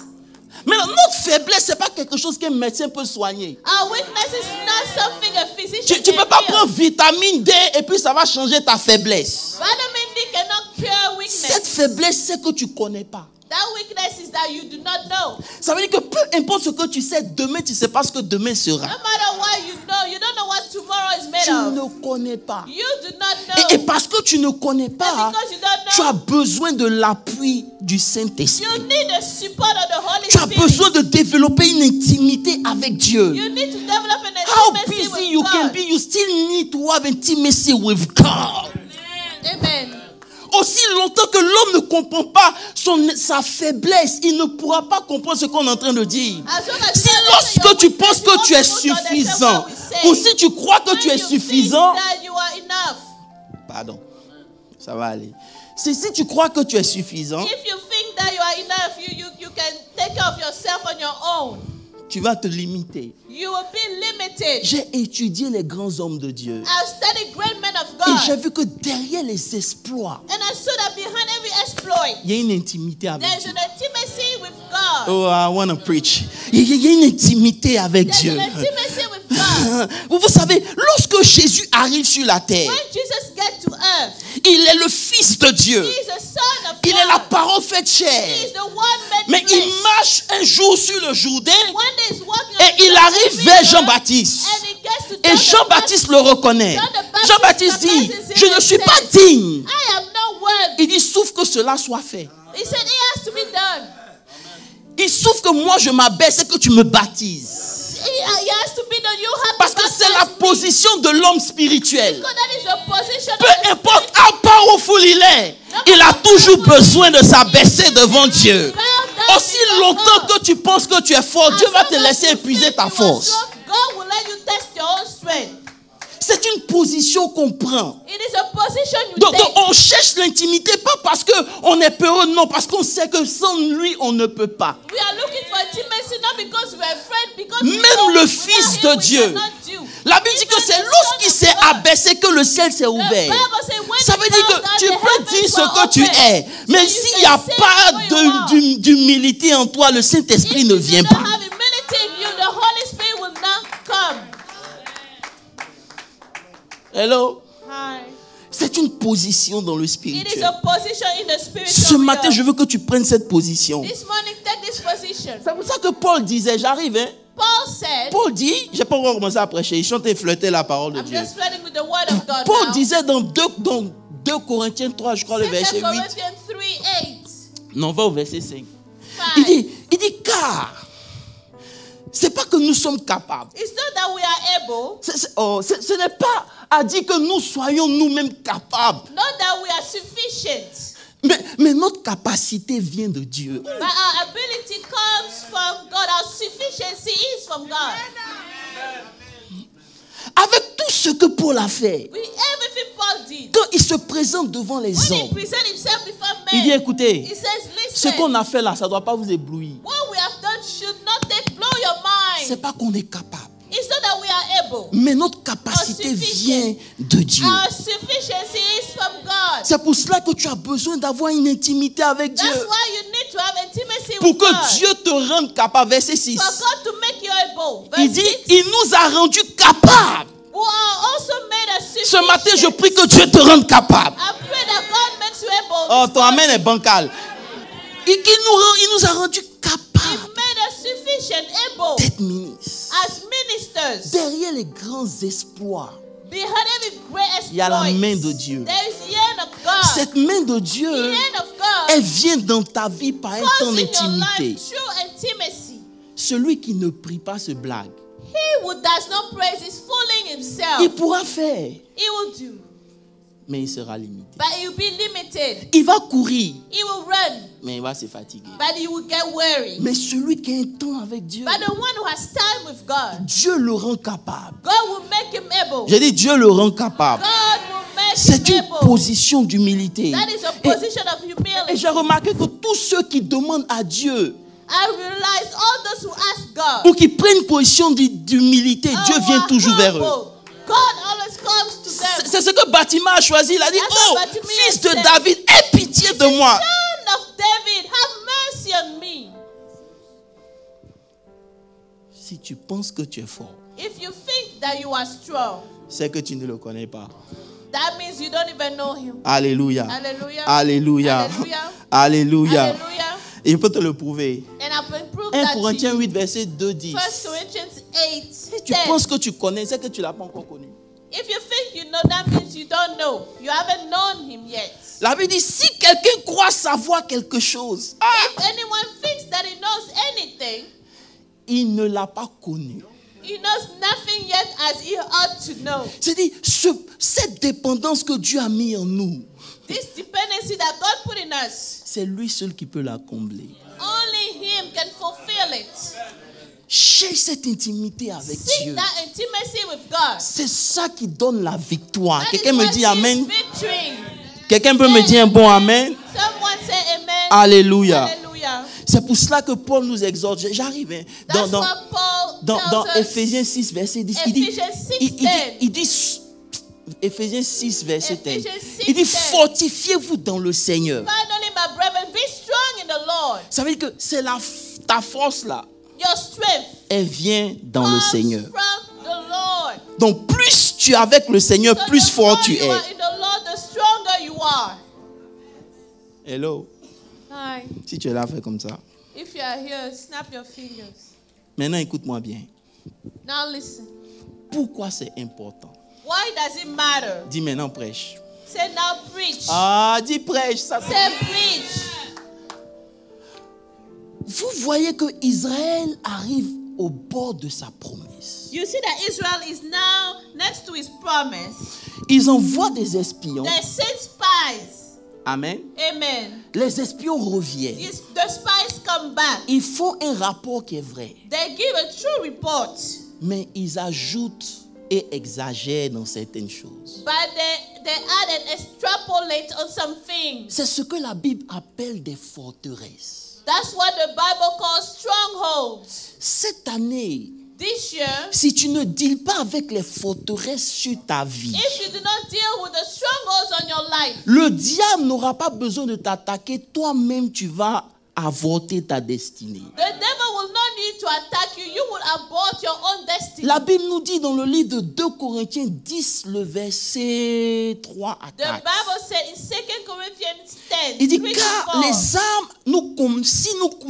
Mais notre faiblesse, ce n'est pas quelque chose qu'un médecin peut soigner. Our weakness is not something a physician Tu ne can peux pas heal. prendre vitamine D et puis ça va changer ta faiblesse. Vitamin D cannot cure weakness. Cette faiblesse, c'est que tu ne connais pas. That weakness is that you do not know. Ça veut dire que peu importe ce que tu sais, demain, tu ne sais pas ce que demain sera. No matter what you don't know what tomorrow is made Tu of. ne connais pas. You do not know. Et parce que tu ne connais pas, And because you don't tu know, as besoin de l'appui du Saint-Esprit. you need the support of the Holy Tu as Spirit. besoin de développer une intimité avec Dieu. You need to develop an How intimacy busy with you God. can be, you still need to have intimacy with God. Amen. Aussi longtemps que l'homme ne comprend pas sa faiblesse, il ne pourra pas comprendre ce qu'on est en train de dire. As long as Si you don't understand lorsque tu your penses weakness, que tu es you won't be able to understand suffisant, what we say. ou si tu crois que tu es When you think suffisant, that you are enough. pardon, ça va aller. Si tu crois que tu es suffisant, If you think that you are enough, you can take care of yourself on your own. tu vas te limiter. You will be limited. J'ai étudié les grands hommes de Dieu. I've studied great men of Et j'ai God. vu que derrière les exploits, And I saw that behind every exploit, il y a une intimité avec there's Dieu. an intimacy with God. Oh, I want to preach. Il y a une intimité avec There's Dieu. an intimacy with God. Vous savez, lorsque Jésus arrive sur la terre, When Jesus gets to earth, il est le Fils de Dieu. He's the Son of Il est la God. parole faite chair. He's the one made Mais flesh. il marche un jour sur le Jourdain One day he's walking on et il the arrive river, vers Jean-Baptiste. and he gets to Et John the Jean-Baptiste le reconnaît. John the Baptist Jean-Baptiste dit, recognizes him je ne and suis pas says, digne. I am not worthy. Il dit, sauf que cela soit fait. He said it has to be done. Il souffre que moi je m'abaisse et que tu me baptises. It has to be done. You have Parce to que c'est la baptize me. position de l'homme spirituel. Because that is the position of Peu the importe how powerful il est, il a toujours besoin de s'abaisser devant Dieu. Aussi longtemps que tu penses que tu es fort, Dieu va te laisser épuiser ta force. God will let you test your own strength. C'est une position qu'on prend. It is a position you Donc take. on cherche l'intimité pas parce qu'on est peureux, non, parce qu'on sait que sans lui, on ne peut pas. We are looking for intimacy not because we are afraid, because we Même know le without Fils him de we Dieu. cannot do. La Bible dit que c'est lorsqu'il s'est abaissé que le ciel s'est ouvert. Ça veut dire que tu peux dire ce que tu es, mais s'il n'y a pas d'humilité en toi, le Saint-Esprit ne vient pas. Have humility in you, the Holy Spirit will not come. Hello? Hi. C'est une position dans le It is spirituel. a position in the spiritual Ce matin, realm. je veux que tu prennes cette position. This morning, take this position. C'est pour ça que Paul disait, j'arrive, hein. Paul said, Paul dit, je n'ai pas encore commencé à prêcher, il chante et flirter la parole de I'm Dieu. just flirting with the word of God Paul now. disait dans 2 Corinthiens 3, je crois, le 2 verset 8. Corinthians 3:8. Non, on va au verset 5. 5. Il dit car, c'est pas que nous sommes capables. It's not that we are able, Ce n'est pas à dire que nous soyons nous-mêmes capables. not that we are sufficient, Mais notre capacité vient de Dieu. but our ability comes from God. Our sufficiency is from God. Avec tout ce que Paul a fait, With everything Paul did, quand il se présente devant les when he hommes, presents himself before il dit men, écoutez, he says, ce listen, qu'on a fait là, ça ne doit pas vous éblouir. what we have done should not blow your mind. C'est pas qu'on est capable, It's not that we are able. mais notre capacité vient de Dieu. Our sufficiency is from God. C'est pour cela que tu as besoin d'avoir une intimité avec Dieu. That's why you need to have intimacy Pour with God. que Dieu te rende capable. Verset 6. For God to make you able. Il Verse dit, 6, il nous a rendus capables. who are also made us Ce sufficient. matin, je prie que Dieu te rende capable. I pray that God makes you able. Oh, ton amen est bancal. Il nous a rendus capables made us sufficient, able, d'être ministres. as ministers. Derrière les grands exploits, Behind every great exploit, il y a la main de Dieu. there is the hand of God. Cette main de The Dieu, hand of God elle vient dans ta vie par un temps comes in your d'intimité. life through intimacy. Celui qui ne prie pas se blague. He who does not praise is fooling himself. Il pourra faire, He will do, mais il sera limité. but he will be limited. Il va courir, He will run, mais il va se fatiguer. but he will get weary. Mais celui qui a un temps avec Dieu, But the one who has time with God, Dieu le rend capable. God will make him able. J'ai dit Dieu le rend capable. God will make C'est him une able. position d'humilité. That is a Et, position of et humility. j'ai remarqué que tous ceux qui demandent à Dieu I realize all those who ask God, ou qui prennent position d'humilité, Dieu vient toujours vers eux. God always comes to them. C'est ce que Bâtiment a choisi. Il a dit, That's oh, what Bartimaeus fils de said. David, aie pitié de moi. Son of David, have mercy on me. Si tu penses que tu es fort, If you think that you are strong, c'est que tu ne le connais pas. that means you don't even know him. Alléluia. Hallelujah. Alléluia. Hallelujah. Alléluia. Hallelujah. Et je peux te le prouver. And I can prove 1 that to Corinthiens you. 8, verset 2 dit, 1 Corinthians 8, si tu 10. penses que tu connais, c'est que tu ne l'as pas encore connu. If you think you know, that means you don't know. You haven't known him yet. La Bible dit, si quelqu'un croit savoir quelque chose, If anyone thinks that he knows anything, il ne l'a pas connu. he knows nothing yet as he ought to know. C'est-à-dire, cette dépendance que Dieu a mis en nous, This dependency that God put in us, c'est lui seul qui peut la combler. only him can fulfill it. Cherche cette intimité avec Seek Dieu. that intimacy with God. C'est ça qui donne la victoire. That Quelqu'un is me what dit gives Amen. victory. Quelqu'un peut me dire un bon Amen. Someone say amen. Alléluia. Hallelujah. C'est pour cela que Paul nous exhorte. J'arrive. Hein. That's what Paul Dans tells us. Ephésiens 6, verset 10, il dit, Ephesians 6, il dit, 10. il dit, Ephésiens 6, verset 10, Ephesians 6, il dit, 10. fortifiez-vous dans le Seigneur. Finally, my brethren, be strong in the Lord. Ça veut dire que c'est ta force là, Your strength elle vient dans le comes Seigneur. from the Lord. Donc plus tu es avec le Seigneur, So plus the fort more tu you es. are in the Lord, the stronger you are. Hello. Hi. Si tu es là, fais comme ça. If you are here, snap your fingers. Maintenant, écoute-moi bien. Now listen. Pourquoi c'est important? Why does it matter? Dis maintenant, prêche. Say now preach. Ah, dis prêche. Ça... Say preach. Vous voyez que Israël arrive au bord de sa promesse. You see that Israel is now next to his promise. Ils envoient des espions. They send spies. Amen. Amen. Les espions reviennent. The spies come back. Ils font un rapport qui est vrai. They give a true report. Mais ils ajoutent et exagèrent dans certaines choses. But they add and extrapolate on some things. C'est ce que la Bible appelle des forteresses. That's what the Bible calls strongholds. Cette année, This year, si tu ne deals pas avec les forteresses sur ta vie, if you do not deal with the strongholds on your life, le diable n'aura pas besoin de t'attaquer. Toi-même, tu vas avorter ta destinée. the devil will not need to attack you. You will abort your own destiny. La Bible nous dit dans le livre de 2 Corinthiens 10, le verset 3 à The 4. Bible said in 2 Corinthians 10, Il dit, 3 to car 4, les âmes,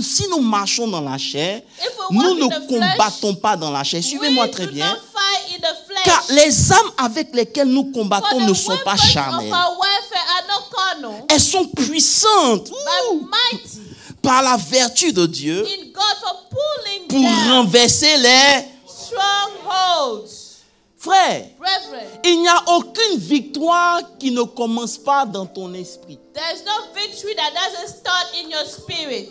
si nous marchons dans la chair, If we nous walk in ne the combattons pas dans la chair. Suivez-moi we très do bien. not fight in the flesh. Car les âmes avec lesquelles nous For combattons the ne sont pas weapons of charnelles. our warfare are not carnal, Elles sont puissantes but mighty par la vertu de Dieu in God for pulling pour down renverser les... strongholds. Frères, Brethren, il n'y a aucune victoire qui ne commence pas dans ton esprit. there's no victory that doesn't start in your spirit.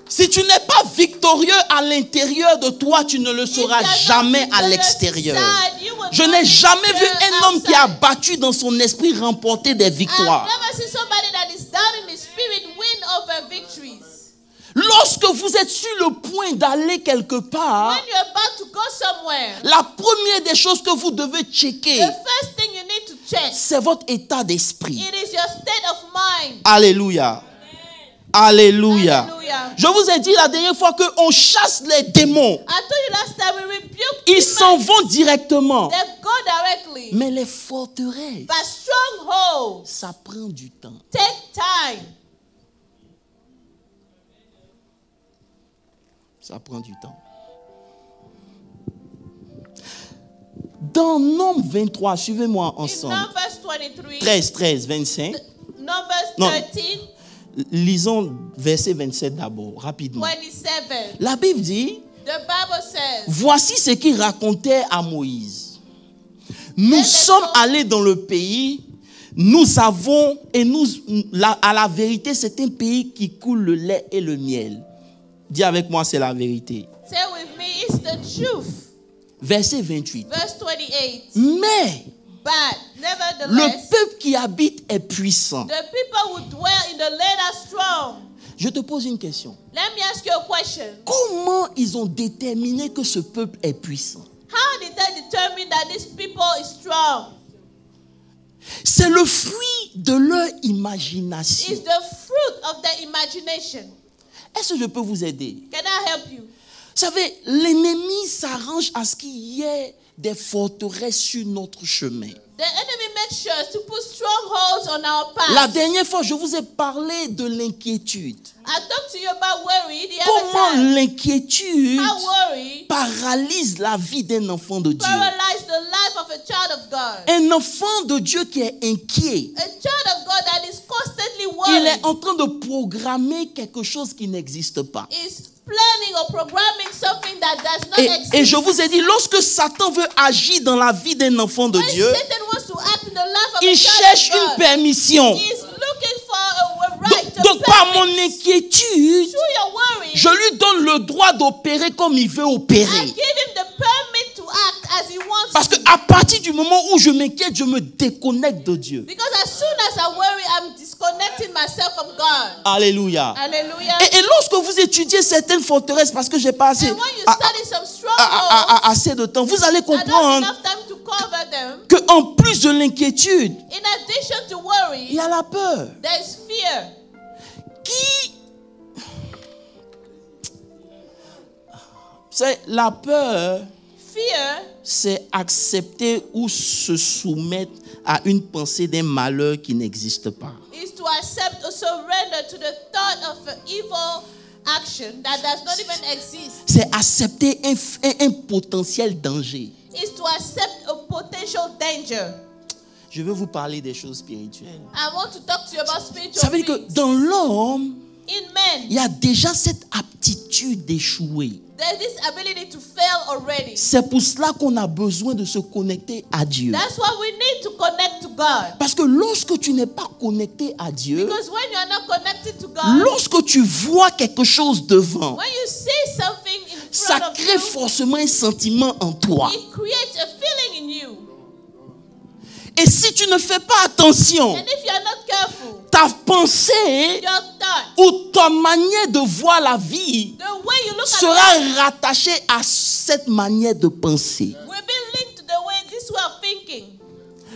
Si tu n'es pas victorieux à l'intérieur de toi, tu ne le seras jamais à l'extérieur. Je n'ai jamais vu un homme qui a battu dans son esprit remporter des I've victoires. never seen somebody that is down in the spirit win over victories. Lorsque vous êtes sur le point d'aller quelque part, When you're about to go somewhere, la première des choses que vous devez checker, the first thing you need to check, c'est votre état d'esprit. it is your state of mind. Alléluia. Alléluia. Hallelujah. Je vous ai dit la dernière fois qu'on chasse les démons. I told you last time we rebuke Ils s'en demons. vont directement. They go directly. Mais les forteresses, But strongholds ça prend du temps. take time. Ça prend du temps. Dans Nombre 23, suivez-moi ensemble. In Numbers 23, 13, 25. Numbers Non. 13, Lisons verset 27 d'abord, rapidement. 27. La Bible dit, The Bible says, voici ce qu'il racontait à Moïse. Nous sommes allés dans le pays, nous avons, à la vérité, c'est un pays qui coule le lait et le miel. Dis avec moi, c'est la vérité. say with me, it's the truth. Verset 28. Verse 28. Mais But le nevertheless, peuple qui habite est puissant. the people who dwell in the land are strong. Je te pose une question. Let me ask you a question. Comment ils ont déterminé que ce peuple est puissant? How did they determine that this people is strong? C'est le fruit de leur imagination. It's the fruit of their imagination. Est-ce que je peux vous aider? Can I help you? Vous savez, l'ennemi s'arrange à ce qu'il y ait des forteresses sur notre chemin. The enemy makes sure to put strongholds on our path. La dernière fois, je vous ai parlé de l'inquiétude. I talked to you about worry the other Comment time. l'inquiétude How worry paralyse la vie d'un enfant de Dieu. paralyzes the life of a child of God. Un enfant de Dieu qui est inquiet, A child of God that is constantly il worried est en train de programmer quelque chose qui n'existe pas. is planning or programming something that does not exist. Et je vous ai dit, lorsque Satan veut agir dans la vie d'un enfant de When Dieu, Satan wants to act in the life of il a child cherche of une God, permission. he is looking for a right to Donc par mon permit. inquiétude, Through your worry, je lui donne le droit d'opérer comme il veut I opérer. give him the permit to act as he wants Parce to. qu'à partir du moment où je m'inquiète, je me déconnecte de Dieu. Because as soon as I worry, I'm disconnecting myself from God. Alléluia. Hallelujah. Et lorsque vous étudiez certaines forteresses, parce que j'ai pas assez, And when you study some strongholds, assez de temps, vous allez I don't have comprendre enough time to cover them. qu'en plus de l'inquiétude, In addition to il worry, y a la peur. there's fear. C'est la peur, Fear c'est accepter ou se soumettre à une pensée d'un malheur qui n'existe pas. is to accept or surrender to the thought of an evil action that does not even exist. C'est accepter un potentiel danger. Is to accept a potential danger. Je veux vous parler des choses spirituelles. I want to talk to you about Vous spiritual savez que things. dans l'homme, In men, il y a déjà cette aptitude d'échouer. there's this ability to fail already. C'est pour cela qu'on a besoin de se connecter à Dieu. That's why we need to connect to God. Parce que lorsque tu n'es pas connecté à Dieu, Because when you are not connected to God, lorsque tu vois quelque chose devant, when you see something in ça front of crée you, forcément un sentiment en toi. it creates a feeling in you. Et si tu ne fais pas attention, And if you are not careful, ta pensée your thought, ou ta manière de voir la vie the way you look at sera life, rattachée à cette manière de penser. will be linked to the way this way of thinking.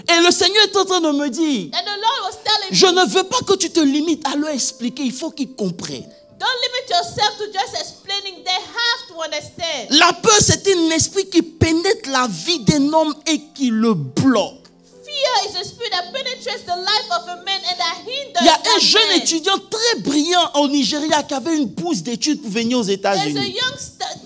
Et le Seigneur est en train de me dire, And the Lord was telling je me, ne veux pas que tu te limites à leur expliquer, il faut qu'ils comprennent. don't limit yourself to just explaining. They have to understand. La peur, c'est un esprit qui pénètre la vie d'un homme et qui le bloque. Fear is a spirit that penetrates the life of a man and that hinders Il y a un that jeune man. étudiant très brillant au Nigeria qui avait une bourse d'études pour venir aux There's a États-Unis.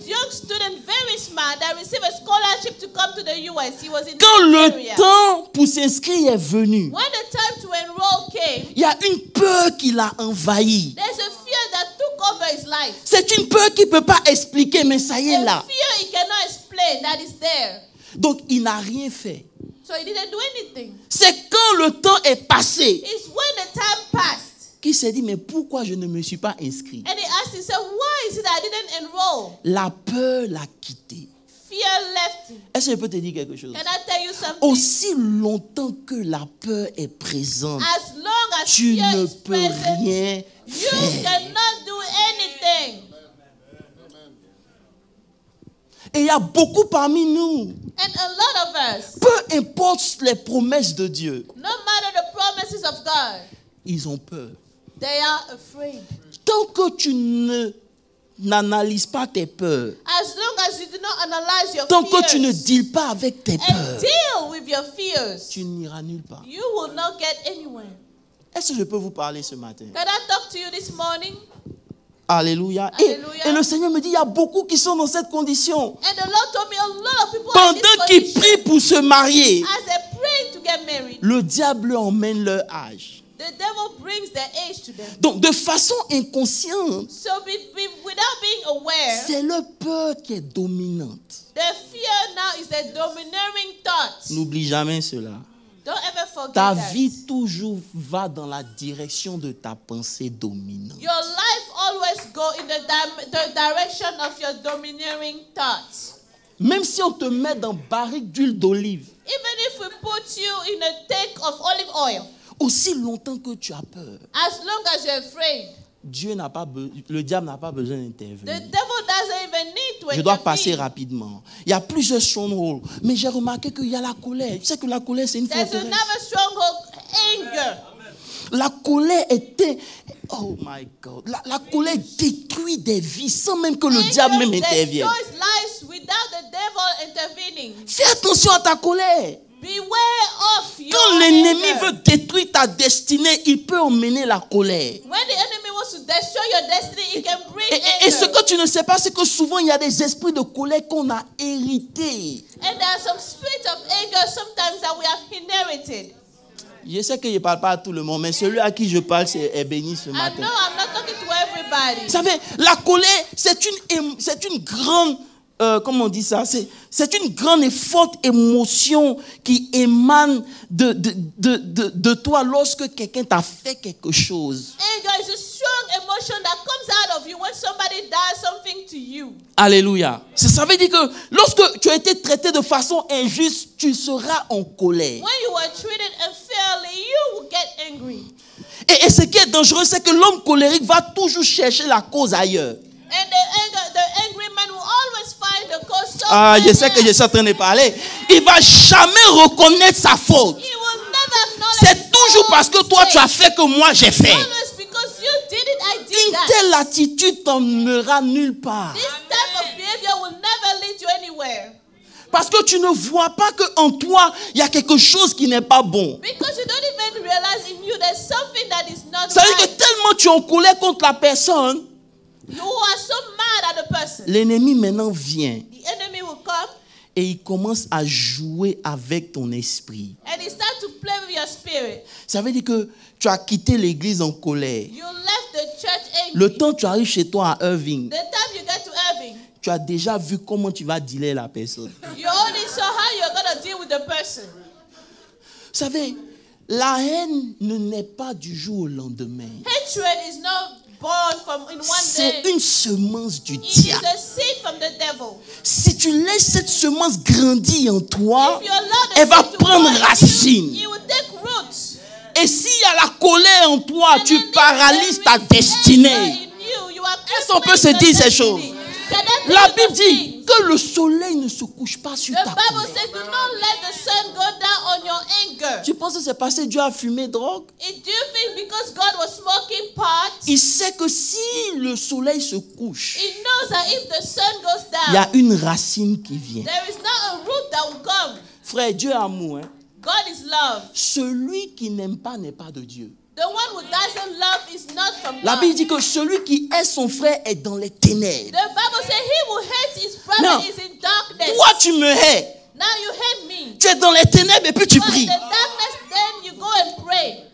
young student, very smart, that received a scholarship to come to the US. He was in Quand le Nigeria. temps pour s'inscrire est venu, When the time to enroll came, il y a une peur qui l'a envahi. there's a fear that took over his life. C'est une peur qu'il ne peut pas expliquer, mais ça y est A là. fear he cannot explain that is there. Donc il n'a rien fait. So he didn't do anything. C'est quand le temps est passé It's when the time passed. qu'il s'est dit, mais pourquoi je ne me suis pas inscrit? And he asked himself, why is it that I didn't enroll? La peur l'a quitté. Fear left him. Est-ce que je peux te dire quelque chose? Can I tell you something? Aussi longtemps que la peur est présente, As long as tu fear ne is peux present, rien you faire. cannot do anything. Et il y a beaucoup parmi nous, And a lot of us, peu importe les promesses de Dieu, no matter the promises of God, ils ont peur. they are afraid. Tant que tu n'analyses pas tes peurs, As long as you do not analyze your tant que tu ne fears deals pas avec tes and peurs, deal with your fears, tu n'iras nulle part. you will not get anywhere. Est-ce que je peux vous parler ce matin? Can I talk to you this morning? Alléluia. Alléluia. Et le Seigneur me dit, il y a beaucoup qui sont dans cette condition. And the Lord told me a lot of people are in this Pendant qu'ils condition. prient pour se marier, As they pray to get married, le diable emmène leur âge. the devil brings their age to them. Donc, de façon inconsciente, So without being aware, c'est leur peur qui est dominante. the fear now is the domineering thought. N'oublie jamais cela. Don't ever forget Ta that. vie toujours va dans la direction de ta pensée dominante. Your life always go in the direction of your domineering thoughts. Même si on te met dans barrique d'huile d'olive, Even if we put you in a tank of olive oil, aussi longtemps que tu as peur, as long as you're afraid, le diable n'a pas besoin the d'intervenir. devil doesn't even need to Je dois passer intervene. rapidement. Il y a plusieurs strongholds, mais j'ai remarqué qu'il y a la colère. Tu sais que la colère, c'est une There's forteresse. another stronghold, anger. La colère était... Oh my God. La colère détruit des vies sans même que le diable même Anger intervienne. destroys lives without the devil intervening. Fais attention à ta colère. Beware of your Quand l'ennemi anger. veut détruire ta destinée, il peut emmener la colère. When the enemy wants to destroy your destiny, it can bring Et ce anger. que tu ne sais pas, c'est que souvent il y a des esprits de colère qu'on a hérités. And there are some spirits of anger sometimes that we have inherited. Je sais que je ne parle pas à tout le monde, mais celui à qui je parle est béni ce I matin. know I'm not talking to everybody. Vous savez, la colère, c'est une grande, comment on dit ça? C'est une grande et forte émotion qui émane de toi lorsque quelqu'un t'a fait quelque chose. Anger is a strong emotion that comes out of you when somebody does something to you. Alléluia. Ça veut dire que lorsque tu as été traité de façon injuste, tu seras en colère. When you were treated unfairly, you will get angry. Et ce qui est dangereux, c'est que l'homme colérique va toujours chercher la cause ailleurs. And the angry man will always find the cause Ah, somewhere je sais que je else. suis en train de parler. Il va jamais reconnaître sa faute. He will never acknowledge C'est his toujours own parce que toi tu as mistake. fait que moi j'ai fait. Always because you did it, I did Une that. telle attitude t'emmènera nulle part. This type of behavior will never lead you anywhere. Parce que tu ne vois pas qu'en toi, il y a quelque chose qui n'est pas bon. Because you don't even realize in you there's something that is not Ça veut dire que right. tellement tu es en colère contre la personne, You are so mad at the person. l'ennemi maintenant vient The enemy will come et il commence à jouer avec ton esprit. and he starts to play with your spirit. Ça veut dire que tu as quitté l'église en colère. You left the church angry. Le temps que tu arrives chez toi à Irving, The time you get to Irving, tu as déjà vu comment tu vas dealer la personne. you already saw how you're going to deal with the person. Vous savez, la haine ne naît pas du jour au lendemain. Hatred is not born from in one C'est day. une semence du It is diable. a seed from the devil. Si tu laisses cette semence grandir en toi, If you allow the elle va seed to prendre grow in you, racine. it will take roots. Et s'il y a la colère en toi, And tu then if paralyses there ta is destinée. anger in you, you are Est-ce qu'on peut se crippling dire your ces choses? destiny. Can I tell La you Bible those dit things? que le soleil ne se couche pas sur The ta Bible colère. says, do not let the sun go down on your anger. Tu penses que c'est parce que Dieu a fumé drogue? Do you think because God was smoking pot, Il sait que si le soleil se couche, he knows that if the sun goes il y a down, une racine qui vient. there is not a root that will come. Frère, Dieu est amour. Hein? God is love. Celui qui n'aime pas n'est pas de Dieu. The one who doesn't love is not from La God. Bible dit que celui qui hait son frère est dans les ténèbres. The Bible says he who hates his brother Non. is in darkness. Toi, tu me hais. Now you hate me. Tu es dans les ténèbres et puis tu You are in pries. the darkness, then you go and pray.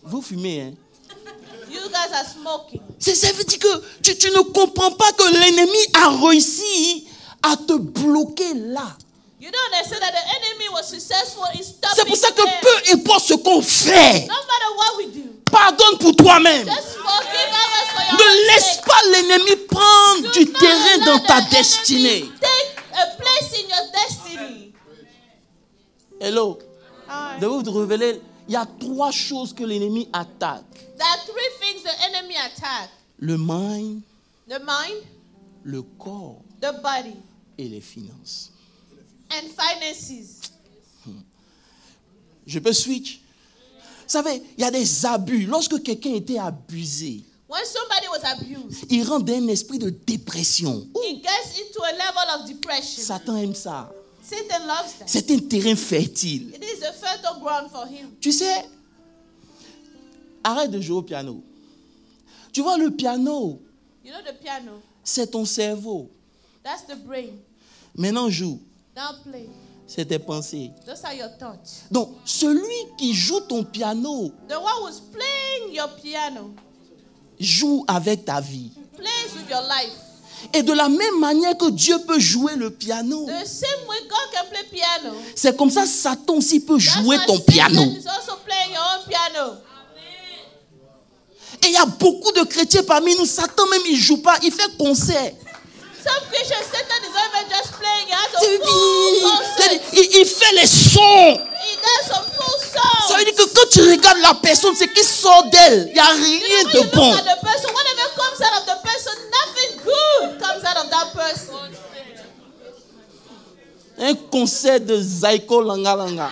Vous fumez, hein? You guys are smoking. Ça veut dire que tu ne comprends pas que l'ennemi a réussi à te bloquer là. You don't understand that the enemy was successful in stopping C'est pour ça que there. peu importe ce qu'on fait, No matter what we do, pardonne pour toi-même. just forgive others for your Ne own laisse sake. pas l'ennemi prendre Do du not terrain allow dans the ta enemy destinée. Take a place in your destiny. Hello. Alright. De vous révéler, il y a 3 choses que l'ennemi attaque. There are 3 things the enemy attack: Le mind, the mind, le corps the body, et les finances. and finances. Je peux switch. Vous savez, il y a des abus. Lorsque quelqu'un était abusé, When somebody was abused, il rentre dans un esprit de dépression. he gets into a level of depression. Satan aime ça. Satan loves that. C'est un terrain fertile. It is a fertile ground for him. Tu sais, arrête de jouer au piano. Tu vois, le piano, You know the piano? c'est ton cerveau. That's the brain. Maintenant, joue. Now play. C'est tes pensées. Those are your thoughts. Donc, celui qui joue ton piano The one who's playing your piano joue avec ta vie. plays with your life. Et de la même manière que Dieu peut jouer le piano, The same way God can play piano. c'est comme ça Satan aussi peut That's jouer why ton Satan piano. is also playing your own piano. Et il y a beaucoup de chrétiens parmi nous, Satan même il joue pas, il fait concert. Some Christians, Satan is not even just playing. He has a full concert. Il fait les sons. He does some full songs. Ça veut dire que quand tu regardes la personne, ce qui sort d'elle, il n'y a rien When de you bon. look at the person, whatever comes out of the person, nothing good comes out of that person. Un concert de Zaiko Langa Langa.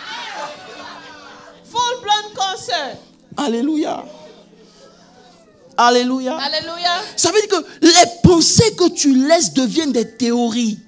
Full-blown concert. Alléluia. Alléluia. Hallelujah. Ça veut dire que les pensées que tu laisses deviennent des théories.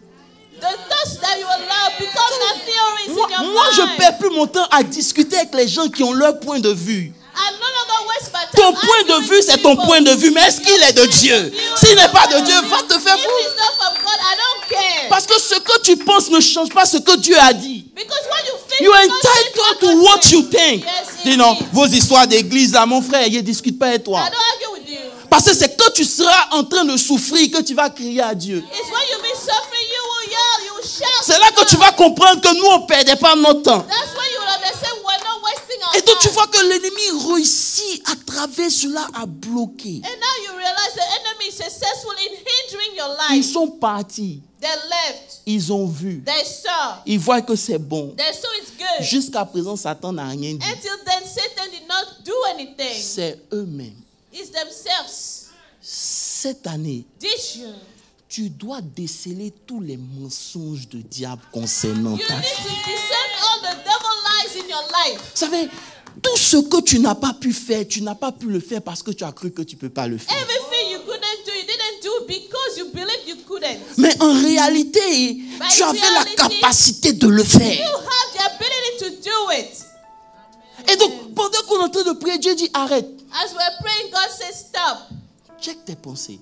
The thoughts that you allow become the theories in your Moi, je ne mind. perds plus mon temps à discuter avec les gens qui ont leur point de vue. I no longer waste my time. Ton point de arguing vue, c'est ton people. point de vue. Mais est-ce qu'il est de Dieu? S'il n'est pas de Dieu, va te faire If foutre. it's not from God, I don't care. Parce que ce que tu penses ne change pas ce que Dieu a dit. Because when you think, You are you don't change entitled to God what said. you think. Yes, Dis non, indeed. vos histoires d'église là, mon frère, je ne discute pas avec toi. I don't argue with you. Parce que c'est quand tu seras en train de souffrir que tu vas crier à Dieu. It's when you be suffering, you will yell, you will shout. C'est là que tu vas comprendre que nous, on ne perdait pas notre temps. That's when you will understand we're not wasting our Et donc tu time. vois que l'ennemi réussit à travers cela à bloquer. And now you realize the enemy is successful in hindering your Ils life. sont partis, They left. ils ont vu, They saw. ils voient que c'est bon. They saw it's good. Jusqu'à présent, Satan n'a rien dit. Until then, Satan did not do anything. C'est eux-mêmes. It's themselves. Cette année, This year, tu dois déceler tous les mensonges du diable concernant you ta need vie. to discern all the devil lies in your life. Vous savez, tout ce que tu n'as pas pu faire, tu n'as pas pu le faire parce que tu as cru que tu ne peux pas le faire. Everything you couldn't do, you didn't do because you believed you couldn't. Mais en réalité, But tu in avais la reality, capacité de le faire. You have the ability to do it. Et donc, pendant qu'on est en train de prier, Dieu dit arrête. As we're praying, God says, stop. Check tes pensées.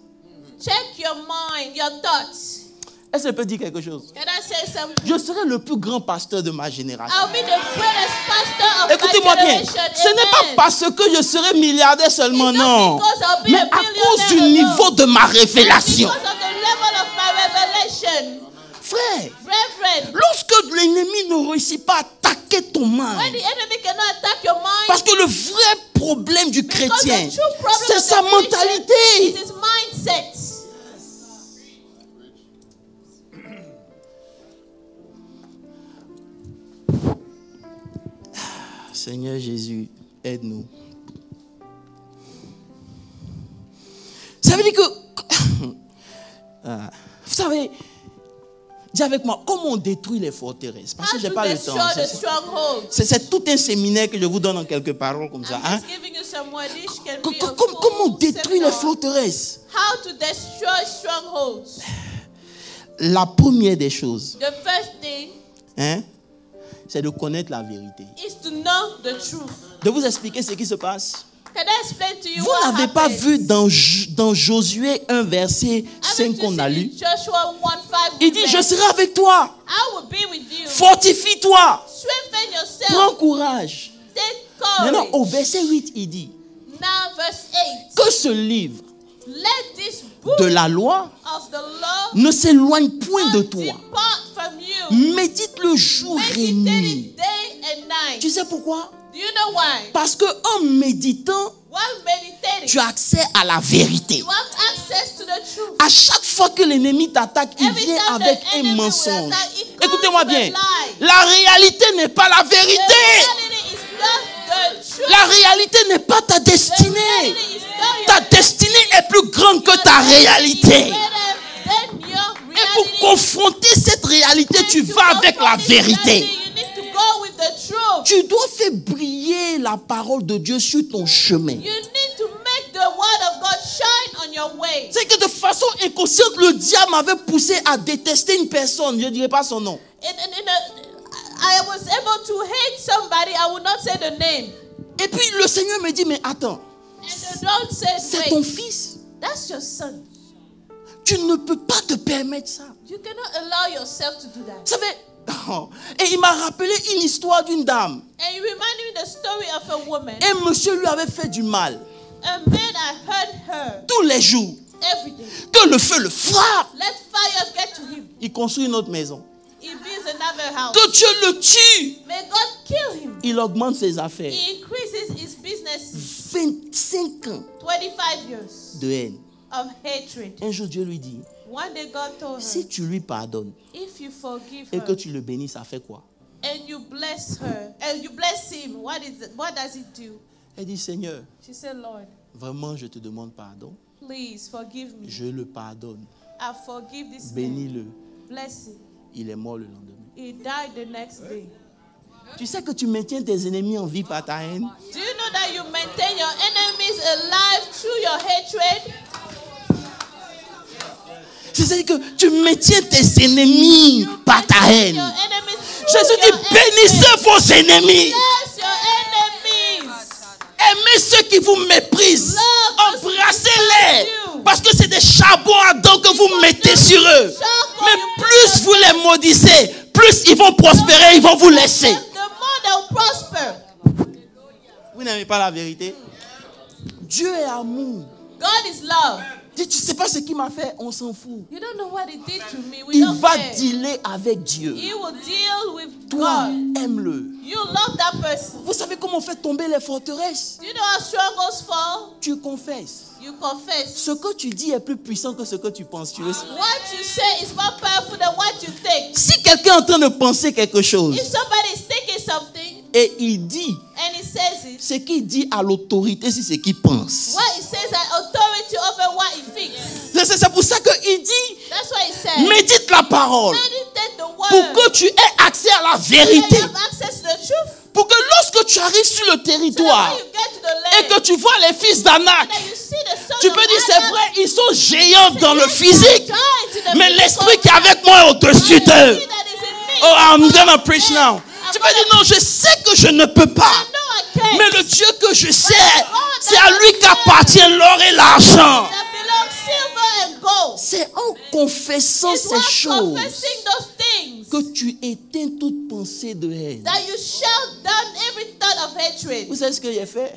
Check your mind, your thoughts. Est-ce qu'elle peut dire quelque chose? Can I say something? Je serai le plus grand pasteur de ma génération. I'll be the greatest pastor of Écoutez-moi my bien, generation. ce n'est pas Amen. parce que je serai milliardaire seulement, It's not non. because I'll be Mais a à cause du billionaire niveau de ma It's révélation. because of the level of my revelation. Frère, Reverend, lorsque l'ennemi ne réussit pas à attaquer ton when mind, the enemy cannot attack your mind, parce que le vrai problème du because chrétien, the true problem c'est of sa the Christian mentalité. is his mindset. Seigneur Jésus, aide-nous. Ça veut dire que, vous savez, dis avec moi, comment on détruit les forteresses? Parce que How je n'ai to pas le temps. destroy the strongholds. C'est tout un séminaire que je vous donne en quelques paroles comme ça. I'm Hein? just giving you some word. This can be a Comment on full détruit les seminar. forteresses? How to destroy strongholds. La première des choses, The first thing hein, c'est de connaître la vérité. is to know the truth. De vous expliquer ce qui se passe. Can I explain to you Vous what n'avez pas happened? vu dans Josué 1 verset 5 Haven't you qu'on a seen lu? in Joshua 1:5 Il dit, je serai avec toi. I will be with you. Fortifie-toi. Strengthen yourself. Prends courage. Take Maintenant, au courage. verset 8, il dit Now verse 8. que ce livre Let this book de la loi of the law ne s'éloigne point de not toi. depart from you. Médite-le jour et Meditate nuit. it day and night. Tu sais pourquoi? Do you know why? Parce que en méditant, While meditating, tu as accès à la vérité. you have access to the truth. À chaque fois que l'ennemi t'attaque, il Every vient time avec the un enemy will mensonge. attack, it comes Écoutez-moi with a bien. lie. La réalité n'est pas la The vérité. reality is not the truth. La réalité n'est pas ta The destinée. reality is not Ta your destinée est plus grande que ta réalité. Than your Et pour reality. confronter cette réalité, tu And to vas avec la confront this vérité. reality, you need to go with the truth. Tu dois faire briller la parole de Dieu sur ton chemin. You need to make the word of God shine on your way. C'est que de façon inconsciente, le diable m'avait poussé à détester une personne. Je ne dirai pas son nom. I was able to hate somebody. I will not say the name. Et puis le Seigneur me dit, mais attends, And you don't say C'est ton fils. That's your son. Tu ne peux pas te permettre ça. You cannot allow yourself to do that. Vous savez, et il m'a rappelé une histoire d'une dame. And you remind me the story of a woman. Un monsieur lui avait fait du mal. A man had hurt her Tous les jours. every day. Que le feu le frappe. Let fire get to him. Il construit une autre maison. He builds another house. Que Dieu le tue. May God kill him. Il augmente ses affaires. He increases his business. 25 ans 25 years de haine. of hatred. Un jour, Dieu lui dit, One day God told her, si tu lui pardonnes if you forgive et que her tu le bénis, ça fait quoi? and you bless her and you bless him, what does it do? Elle dit, Seigneur, She said, Lord, vraiment, je te demande pardon. please forgive me. Je le pardonne. I forgive this man. Bénis-le. Bless him. Il est mort le lendemain. He died the next day. Tu sais que tu maintiens tes ennemis en vie par ta haine? Do you know that you maintain your enemies alive through your hatred? C'est-à-dire que tu maintiens tes ennemis par ta haine. Your enemies through Jésus your dit, bénissez vos ennemis. Bless your enemies. Aimez ceux qui vous méprisent. Love those Embrassez-les. you. Parce que c'est des charbons ardents que vous mettez sur eux. Mais plus vous les maudissez, plus ils vont prospérer, ils vont vous laisser. The more they'll prosper. Vous n'aimez pas la vérité? Dieu est amour. God is love. Dis, tu ne sais pas ce qu'il m'a fait, on s'en fout. You don't know what he did to me. We Il don't va care. dealer avec Dieu. He will deal with Toi, God. aime-le. You love that person. Vous savez comment on fait tomber les forteresses? Do you know how struggles fall? Tu confesses. You confess. Ce que tu dis est plus puissant que ce que tu penses. Tu le sais. What you say is more powerful than what you think. Si quelqu'un est en train de penser quelque chose If somebody is thinking something et il dit, and he says it, ce qu'il dit à l'autorité, c'est ce qu'il pense. what he says has authority over what he thinks. C'est pour ça qu'il dit, That's what he says. médite la parole Meditate the word. pour que tu aies accès à la So vérité. you have access to the truth. Pour que lorsque tu arrives sur le So that territoire when you get to the et land, que tu vois les fils d'Anak, that you see the son tu of peux dire, c'est Adam, vrai, ils sont géants dans le yes, physique, they are giants in the mais physical l'esprit qui est realm. avec moi est au-dessus But the d'eux. spirit that is in me Oh, I'm is gonna above preach them. now. Tu peux dire, non, je sais que je ne peux pas. I know I can't. Mais le Dieu que je sais, c'est à lui qu'appartient l'or et l'argent. That belongs silver and gold. C'est en confessant It's ces while choses confessing those things que tu éteins toute pensée de haine. that you shout down every thought of hatred. Vous savez ce que j'ai fait?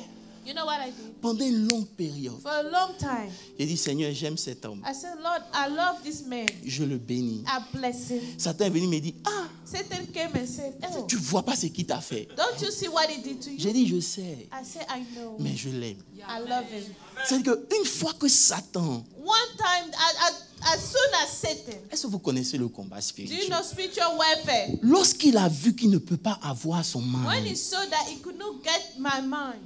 You know what I did? Pendant une longue période, For a long time, j'ai dit, Seigneur, j'aime cet homme. I said, Lord, I love this man. Je le bénis. I bless him. Satan est venu me dire, ah, Satan came and said, oh, tu vois pas ce qu'il t'a fait. don't you see what he did to you? J'ai dit, je sais, I said, I know. mais je l'aime. I love him. C'est-à-dire qu'une fois que Satan, One time, as soon as Satan, est-ce que vous connaissez le combat do you spirituel? know spiritual warfare? Lorsqu'il a vu qu'il ne peut pas avoir son When he mind, saw that he could not get my mind,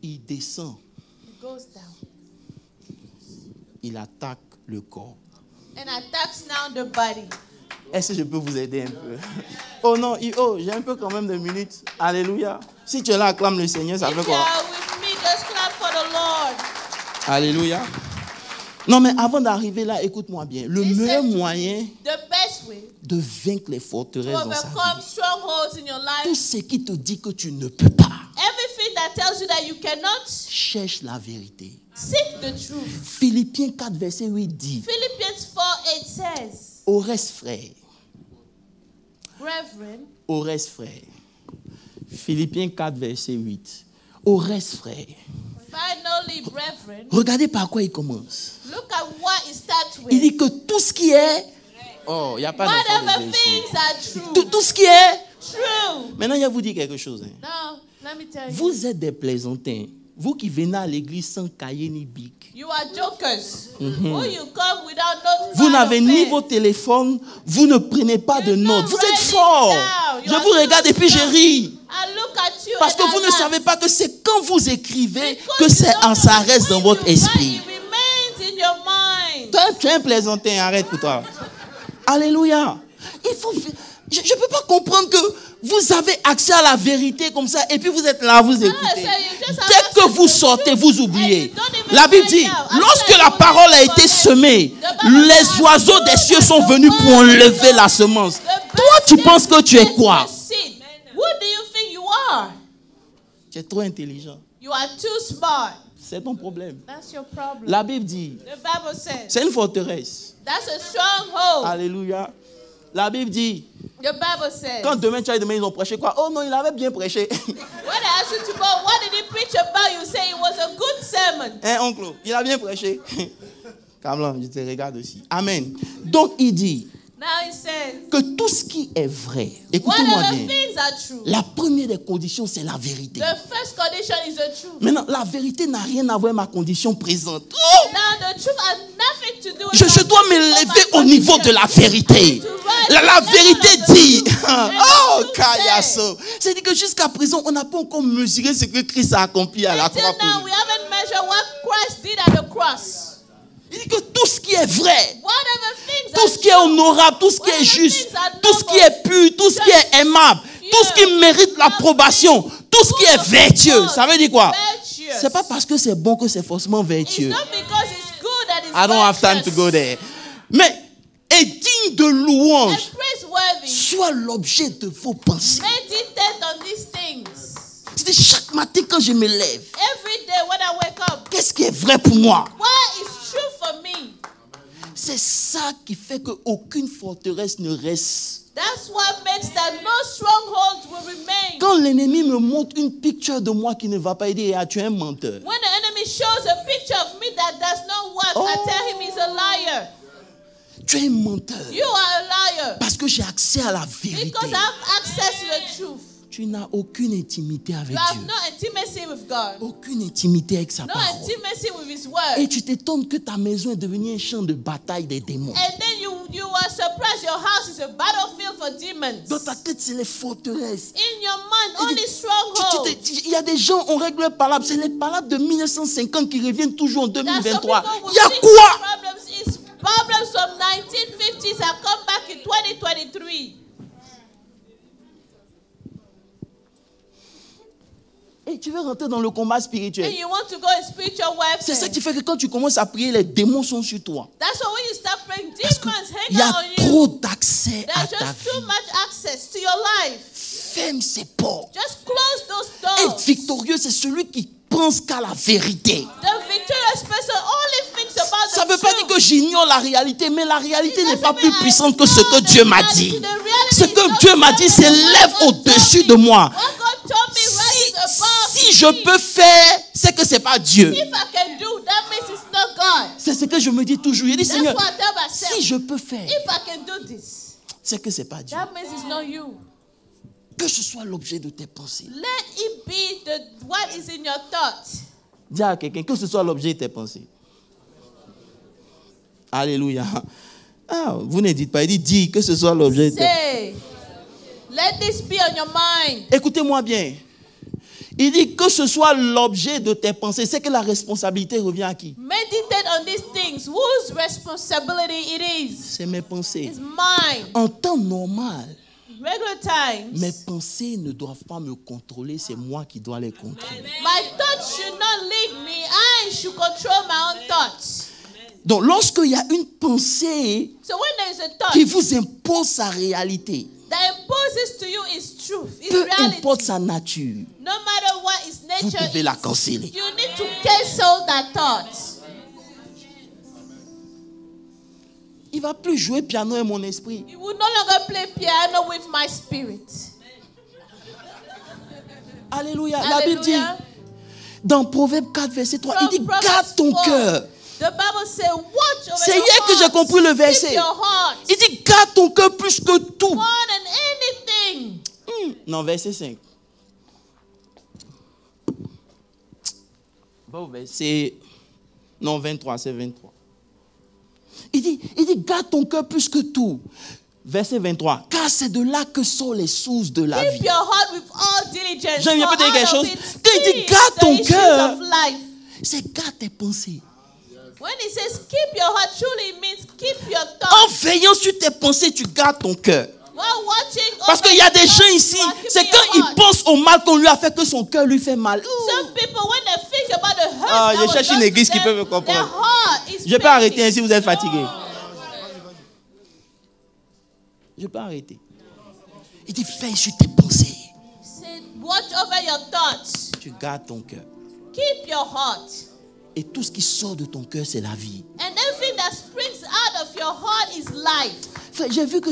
il descend, he goes down il attaque le corps. and attacks now the body. Est-ce que je peux vous aider un peu? Oh non, j'ai un peu quand même de minutes. Alléluia. Si tu es là, acclame le Seigneur, ça If fait you quoi? are with me, just clap for the Lord. Alléluia. Non, mais avant d'arriver là, écoute-moi bien. Le Listen meilleur to me. moyen The best way de vaincre les to forteresses dans sa overcome vie, strongholds in your tout life, ce qui te dit que tu ne peux pas, everything that tells you that you cannot, cherche la vérité. seek the truth. Philippiens 4, verset 8 dit, Philippians 4:8 says, au reste frère, Brethren, au reste frère. Philippiens 4, verset 8. Au reste frère. finally, brethren, Regardez par quoi il commence. look at what it starts Il with. dit que tout ce qui est... Oh, il n'y a pas d'enfant de Whatever Dieu ici. things are true, Tout ce qui est... true. Maintenant, je vais vous dire quelque chose. Hein. Now, let me tell you, Vous êtes des plaisantins. Vous qui venez à l'église sans cahier ni bic. you are jokers. Who you come without no Vous n'avez plan of ni pen. vos téléphones, vous ne prenez pas de You're notes. not Vous êtes writing forts. down. You Je are vous regarde et puis je not- ris. I look at you Parce and que vous I ne laugh. savez pas que c'est quand vous écrivez Because que you c'est don't ça know reste dans when votre you esprit. write, it remains in your mind. Toi, tu es un plaisantin, arrête pour toi. Alléluia. Je ne peux pas comprendre que vous avez accès à la vérité comme ça et puis vous êtes là, vous écoutez. so you just have Dès que access vous to the sortez, truth vous oubliez. and you don't even La Bible find dit, out. lorsque After la you parole a forget, été semée, the Bible les says, oiseaux des cieux sont venus pour enlever la semence. Toi, tu penses que tu es quoi? Who do you think you are? Tu es trop intelligent. You are too smart. C'est ton problème. That's your problem. La Bible dit, The Bible says c'est une forteresse. that's a stronghold. Alléluia. La Bible dit, The Bible says quand demain tu vas demain ils ont prêché quoi? Oh non, il avait bien prêché. when they ask you to go, what did he preach about? You say it was a good sermon. Hein, oncle, il a bien prêché. Cameron, je te regarde aussi. Amen. Donc il dit Now it says que tout ce qui est vrai, écoutez-moi whatever bien, things are true. la première des conditions, c'est la vérité. The first condition is the truth. Maintenant, la vérité n'a rien à voir avec ma condition présente. Oh! Now the truth has nothing to do with Je dois m'élever au niveau de la vérité. La vérité dit, oh, Kayaso. C'est-à-dire que jusqu'à présent, on n'a pas encore mesuré ce que Christ a accompli à la croix Until pour now, nous. we haven't measured what Christ did at the cross. Il dit que tout ce qui est vrai, Whatever things tout are ce qui est true, honorable, tout ce qui est juste, tout ce qui est pur, tout ce qui est aimable, tout ce qui mérite l'approbation, tout ce qui est vertueux. Ça veut dire quoi? virtuous. C'est pas parce que c'est bon que c'est forcément It's vertueux. not because it's good that it's I don't have time to go there. Mais est digne de louange. And praiseworthy. Soit l'objet de vos pensées. Meditate on these things. C'est chaque matin quand je me lève, Every day when I wake up, qu'est-ce qui est vrai pour moi? what is true for me? C'est ça qui fait qu'aucune forteresse ne reste. That's what makes that no strongholds will remain. Quand l'ennemi me montre une picture de moi qui ne va pas aider, tu es un menteur. When the enemy shows a picture of me that does not work, I tell him he's a liar. Tu es un menteur. You are a liar. Parce que j'ai accès à la vérité. Because I have access to the truth. Tu n'as aucune intimité avec You have Dieu. no intimacy with God. Aucune intimité avec sa No parole. intimacy with his word. Et tu t'étonnes que ta maison est devenue un champ de bataille des démons. And then you are surprised your house is a battlefield for demons. Dans ta tête, c'est les forteresses. In your mind, only strongholds. Il y a des gens, on règle leurs palabres. C'est les palabres de 1950 qui reviennent toujours en That some 2023. people will Il y a think quoi? problems from 1950s have come back in 2023. Et tu veux rentrer dans le combat And spirituel. you want to go in spiritual warfare. C'est ça qui fait que quand tu commences à prier, les démons sont sur toi. That's why when you start praying, Parce demons qu'il y hang a out on you. trop d'accès à There's ta just too vie. much access to your life. Ferme ces portes. Just close those Être doors. victorieux, c'est celui qui pense qu'à la vérité. The victorious person only thinks about Ça the ne veut pas dire truth. que j'ignore la réalité, mais la réalité It n'est pas doesn't plus mean I puissante que ce que ignore Dieu the m'a reality. dit. The reality Ce is que not Dieu m'a dit stronger than s'élève what God au-dessus told de me. moi. What God told me rises above Si je me. peux faire, c'est que ce n'est pas Dieu. If I can do, that means it's not God. C'est ce que je me dis toujours. Je dis, That's Seigneur, what I tell myself. si je peux faire, If I can do this, c'est que ce n'est pas Dieu. that means it's not you. Que ce soit l'objet de tes pensées. Let it be what is in your thoughts. Dis à quelqu'un que ce soit l'objet de tes pensées. Alléluia. Ah, vous ne dites pas, il dit dis que ce soit l'objet de tes pensées. Say, let this be on your mind. Écoutez-moi bien. Il dit que ce soit l'objet de tes pensées. C'est que la responsabilité revient à qui? Meditate on these things. Whose responsibility it is? C'est mes pensées. It's mine. En temps normal, Regular times, mes pensées ne doivent pas me contrôler, c'est moi qui dois les contrôler. my thoughts should not lead me. I should control my own thoughts. Donc, lorsqu'il y a une pensée So when there is a thought qui vous impose sa réalité, that imposes to you its truth, its peu reality, importe sa nature, no matter what its vous nature devez is, la canceller. you need to cancel that thought. Il ne va plus jouer piano et mon esprit. You will no longer play piano with my spirit. Alléluia. La Bible dit, Hallelujah. dans Proverbe 4, verset 3, il dit, From Proverbs garde ton 4, cœur. The Bible says, watch over C'est your hier que j'ai heart. compris le Keep verset. your heart. Il dit, garde ton cœur plus que tout. More than anything. Non, verset 5. Bon, verset... Non, 23, c'est 23. Il dit, garde ton cœur plus que tout. Verset 23. Car c'est de là que sont les sources de la Keep vie. your heart with all diligence. J'aime bien for peut-être quelque out chose. of it Quand il dit, speaks garde the ton issues cœur, of life. c'est garde tes pensées. When it says keep your heart, truly it means keep your En thoughts. veillant sur tes pensées, tu gardes ton cœur. While watching Parce over qu'il y a your des gens thoughts, ici, you are keeping c'est your quand ils heart. pensent au mal qu'on lui a fait que son cœur lui fait mal. Some people, when they think about the hurt Ah, that je was cherche done une to église qui them, peut me comprendre. their heart is Je peux paining. arrêter ainsi, vous êtes fatigué. Je peux arrêter. Il dit, veille sur tes pensées. Say, watch over your thoughts. Tu gardes ton cœur. keep your heart. Et tout ce qui sort de ton cœur, c'est la vie. And everything that springs out of your heart is life. Frère, j'ai vu que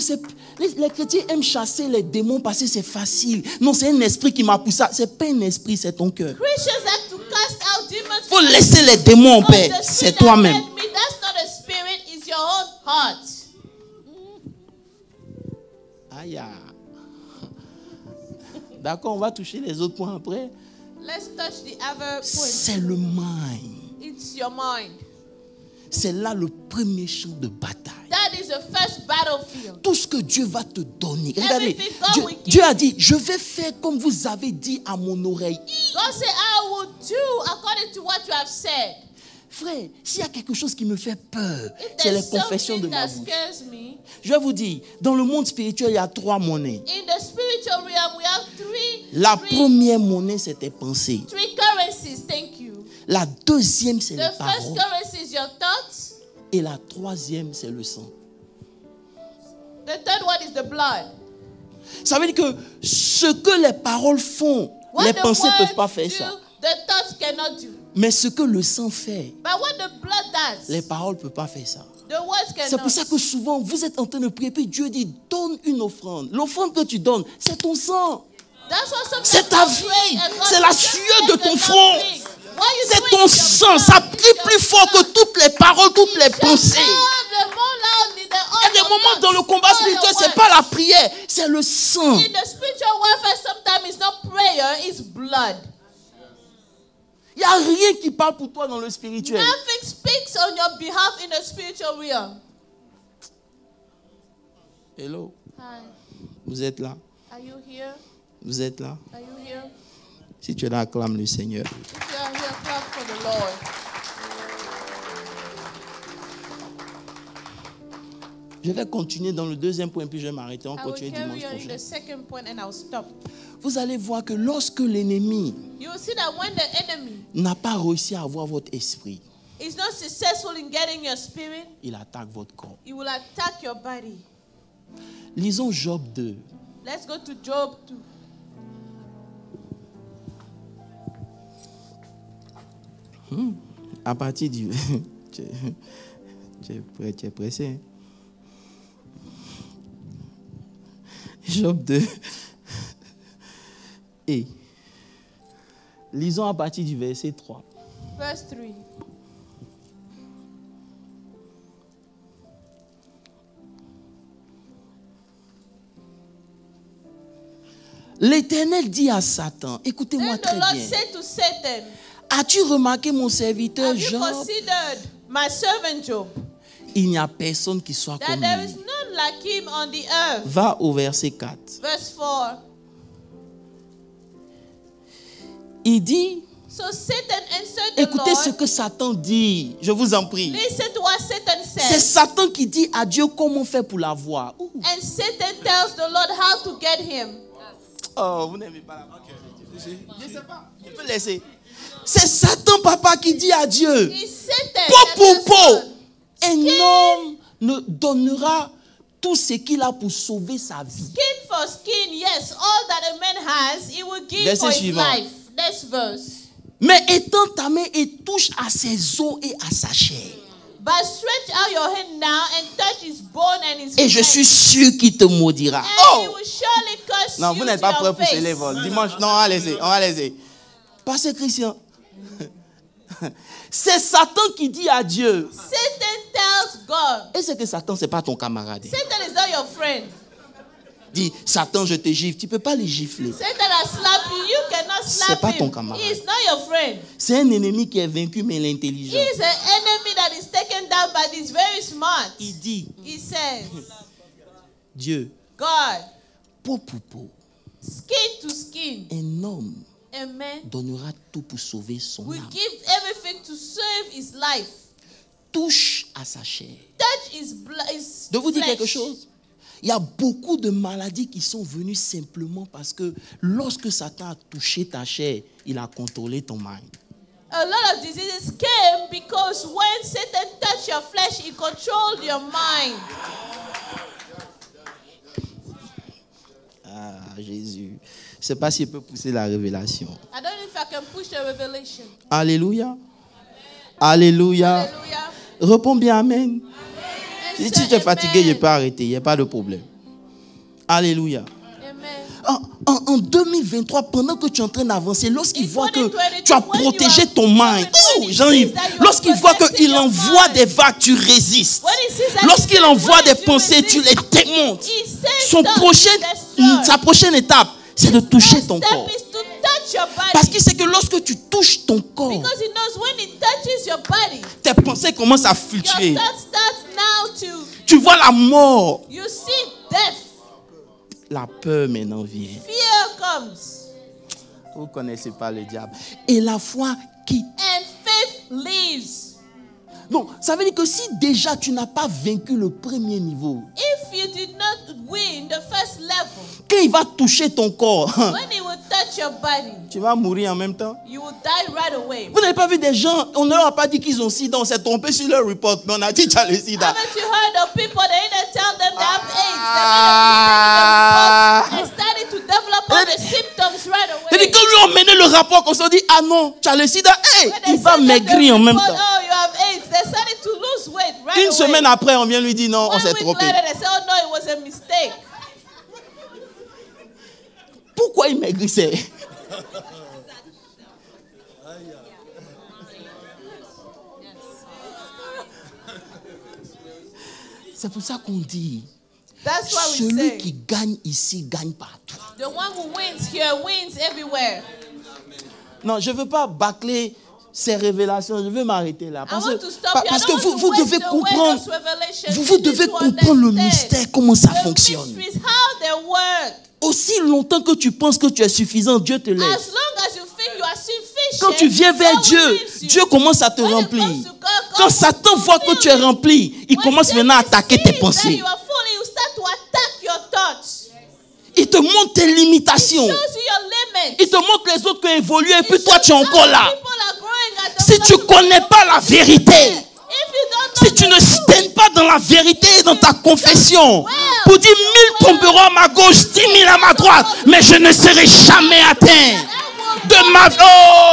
les chrétiens aiment chasser les démons parce que c'est facile. Non, c'est un esprit qui m'a poussé. C'est pas un esprit, c'est ton cœur. Christians have to cast out demons. Faut laisser les démons en paix. C'est toi-même. That's not a spirit, it's your own heart. Aïe. D'accord, on va toucher les autres points après. Let's touch the other point. C'est le mind. It's your mind. C'est là le premier champ de bataille. That is the first battlefield. Tout ce que Dieu va te donner. Regardez, Everything God will give Dieu a dit, je vais faire comme vous avez dit à mon oreille. God said, I will do according to what you have said. Frère, s'il y a quelque chose qui me fait peur, If c'est les there's confessions de something ma that bouche. scares me, Je vais vous dire, dans le monde spirituel, il y a 3 monnaies. in the spiritual realm, we have La première monnaie, c'est tes pensées. three currencies. Thank you. La deuxième, c'est The les first paroles. currency is your thoughts. Et la troisième, c'est le sang. The third one is the blood. Ça veut dire que ce que les paroles font, What les the pensées ne words peuvent pas faire do, ça. the thoughts cannot do. Mais ce que le sang fait, But what the blood does, les paroles ne peuvent pas faire ça. the words C'est cannot. pour ça que souvent, vous êtes en train de prier, puis Dieu dit, donne une offrande. L'offrande que tu donnes, c'est ton sang. That's what sometimes C'est ta you pray vie. and God C'est la says, sueur de ton "Make front. nothing." What you C'est doing ton is your sang. blood. Ça It's prie your plus fort que blood. toutes les paroles, toutes les pensées. Il Il y a des moments dans le combat spirituel, ce n'est pas la prière, c'est le sang. In the spiritual warfare, sometimes it's not prayer, it's blood. Il n'y a rien qui parle pour toi dans le spirituel. Nothing speaks on your behalf in the spiritual realm. Hello, Hi, vous êtes là? are you here? Vous êtes là? Are you here? Si tu es là, acclame le Seigneur. If you are here, clap for the Lord. Je vais continuer dans le deuxième point, puis je vais m'arrêter. On I will continue carry dimanche on in prochain. the second point and I'll stop. Vous allez voir que lorsque l'ennemi You will see that when the enemy n'a pas réussi à avoir votre esprit, is not successful in getting your spirit, il attaque votre corps. he will attack your body. Lisons Job 2. Let's go to Job 2. À partir du... tu es pressé. Hein? Job 2. Et lisons à partir du verset 3. Verse 3. L'Éternel dit à Satan, écoutez-moi Then the très Lord bien. said to Satan, As-tu remarqué mon serviteur have you Job? considered my servant Job, Il n'y a personne qui soit that comme there is lui. none like him on the earth? Va au verset 4. Verse 4. Il dit, So Satan answered the écoutez ce Lord. que Satan dit, je vous en prie. Listen to what Satan C'est says. Satan qui dit à Dieu comment faire pour l'avoir. Ouh. And Satan tells the Lord how to get him. Oh, vous n'aimez pas la parole de Dieu. Je ne sais pas, je peux laisser. C'est Satan, papa, qui dit à Dieu, It's Satan. peau that pour peau, tells un homme ne donnera tout ce qu'il a pour sauver sa vie. Skin for skin, yes, all that a man has, he will give Verset for his suivant. life. Next verse. Mais étends ta main et touche à ses os et à sa chair. But stretch out your hand now and touch his bone and his Et je flesh. suis sûr qu'il te maudira. And he Oh! will surely curse Non, you vous n'êtes to pas your prêts pour face. ce level. Dimanche, non, on va laisser, on va laisser. Pasteur Christian, c'est Satan qui dit à Dieu. Satan tells God. Et c'est que Satan, ce n'est pas ton camarade. Satan is not your friend. Dis, Satan, je te gifle. Tu ne peux pas les gifler. Satan has slapped you. You cannot C'est slap pas him. ton camarade. He is not your friend. C'est un ennemi qui est vaincu, mais il est intelligent. He is an enemy that is taken down, but he's very smart. Il dit, He says, Dieu, God, peau pour peau, skin to skin, un homme a man donnera tout pour sauver son will âme. give everything to save his life. Touche à sa chair. Touch his blood. De vous dire quelque chose? Il y a beaucoup de maladies qui sont venues simplement parce que lorsque Satan a touché ta chair, il a contrôlé ton mind. A lot of diseases came because when Satan touched your flesh, he controlled your mind. Ah, Jésus. Je ne sais pas s'il peut pousser la révélation. I don't know if if I can push the revelation. Alléluia. Alléluia. Hallelujah. Réponds bien Amen. And Si say tu es fatigué, amen. je peux arrêter. Il n'y a pas de problème. Alléluia. Amen. En 2023, pendant que tu es en train d'avancer, lorsqu'il In voit que 2022, tu as when you protégé are ton mind, when he Jean-Yves, sees that you are lorsqu'il voit protecting qu'il your envoie mind, des vagues, tu résistes. when he sees that Lorsqu'il you envoie resist, des pensées, tu les démontes. he says Sa that prochaine étape, c'est de toucher ton step corps. is to touch your body. Parce qu'il sait que lorsque tu touches ton corps, Because he knows when he touches your body, tes pensées commencent à your fluctuer. thought starts now to, Tu vois la mort. you see death. La peur maintenant vient. Fear comes. Vous ne connaissez pas le diable. Et la foi quitte. And faith leaves. Non, ça veut dire que si déjà tu n'as pas vaincu le premier niveau, If you did not win the first level, quand il va toucher ton corps, when he will touch your body, tu vas mourir en même temps. you will die right away. Vous n'avez pas vu des gens, on ne leur a pas dit qu'ils ont sida, on s'est trompé sur leur report, mais on a dit tu as le sida. Haven't you heard of people, they didn't tell them they have Ah. AIDS. They started to develop all the symptoms right Et away. quand lui ont mené le rapport, on s'est dit, ah non, tu as le sida, hey, When they il va sent them the maigrir en même report, temps. oh, you have AIDS. They started to lose weight right Une away. semaine après, on vient lui dire, non, on 1 s'est week trompé. later, they say, oh no, it was a mistake. Pourquoi il maigrissait? C'est pour ça qu'on dit, That's why we celui say, qui gagne ici, gagne partout. the one who wins here wins everywhere. Non, je ne veux pas bâcler ces révélations, je veux m'arrêter là. I Parce want que, to stop here. I parce don't que want to vous waste devez the way comprendre, those revelations. vous You need devez to comprendre le understand mystère, comment ça the fonctionne. mysteries, how they work. Aussi longtemps que tu penses que tu es suffisant, Dieu te As laisse. long as you think you are sufficient, Quand tu viens vers God Dieu, leaves you. Dieu commence à te When it remplir. comes to God, God Quand will Satan voit que fulfill tu es you. rempli, il When commence Satan maintenant à attaquer tes sees that pensées. you are full, he will start to attack your thoughts. Il te montre tes He limitations. shows you your limits. Il te montre les autres qui ont évolué et He puis toi shows tu es you encore other là. people are growing at the Si tu ne level connais you pas la vérité, If you don't know si tu the ne truth, stènes pas dans la vérité et dans ta confession, pour dire 1000 tomberont à ma gauche, 10 000 à ma droite, mais je ne serai jamais atteint. De ma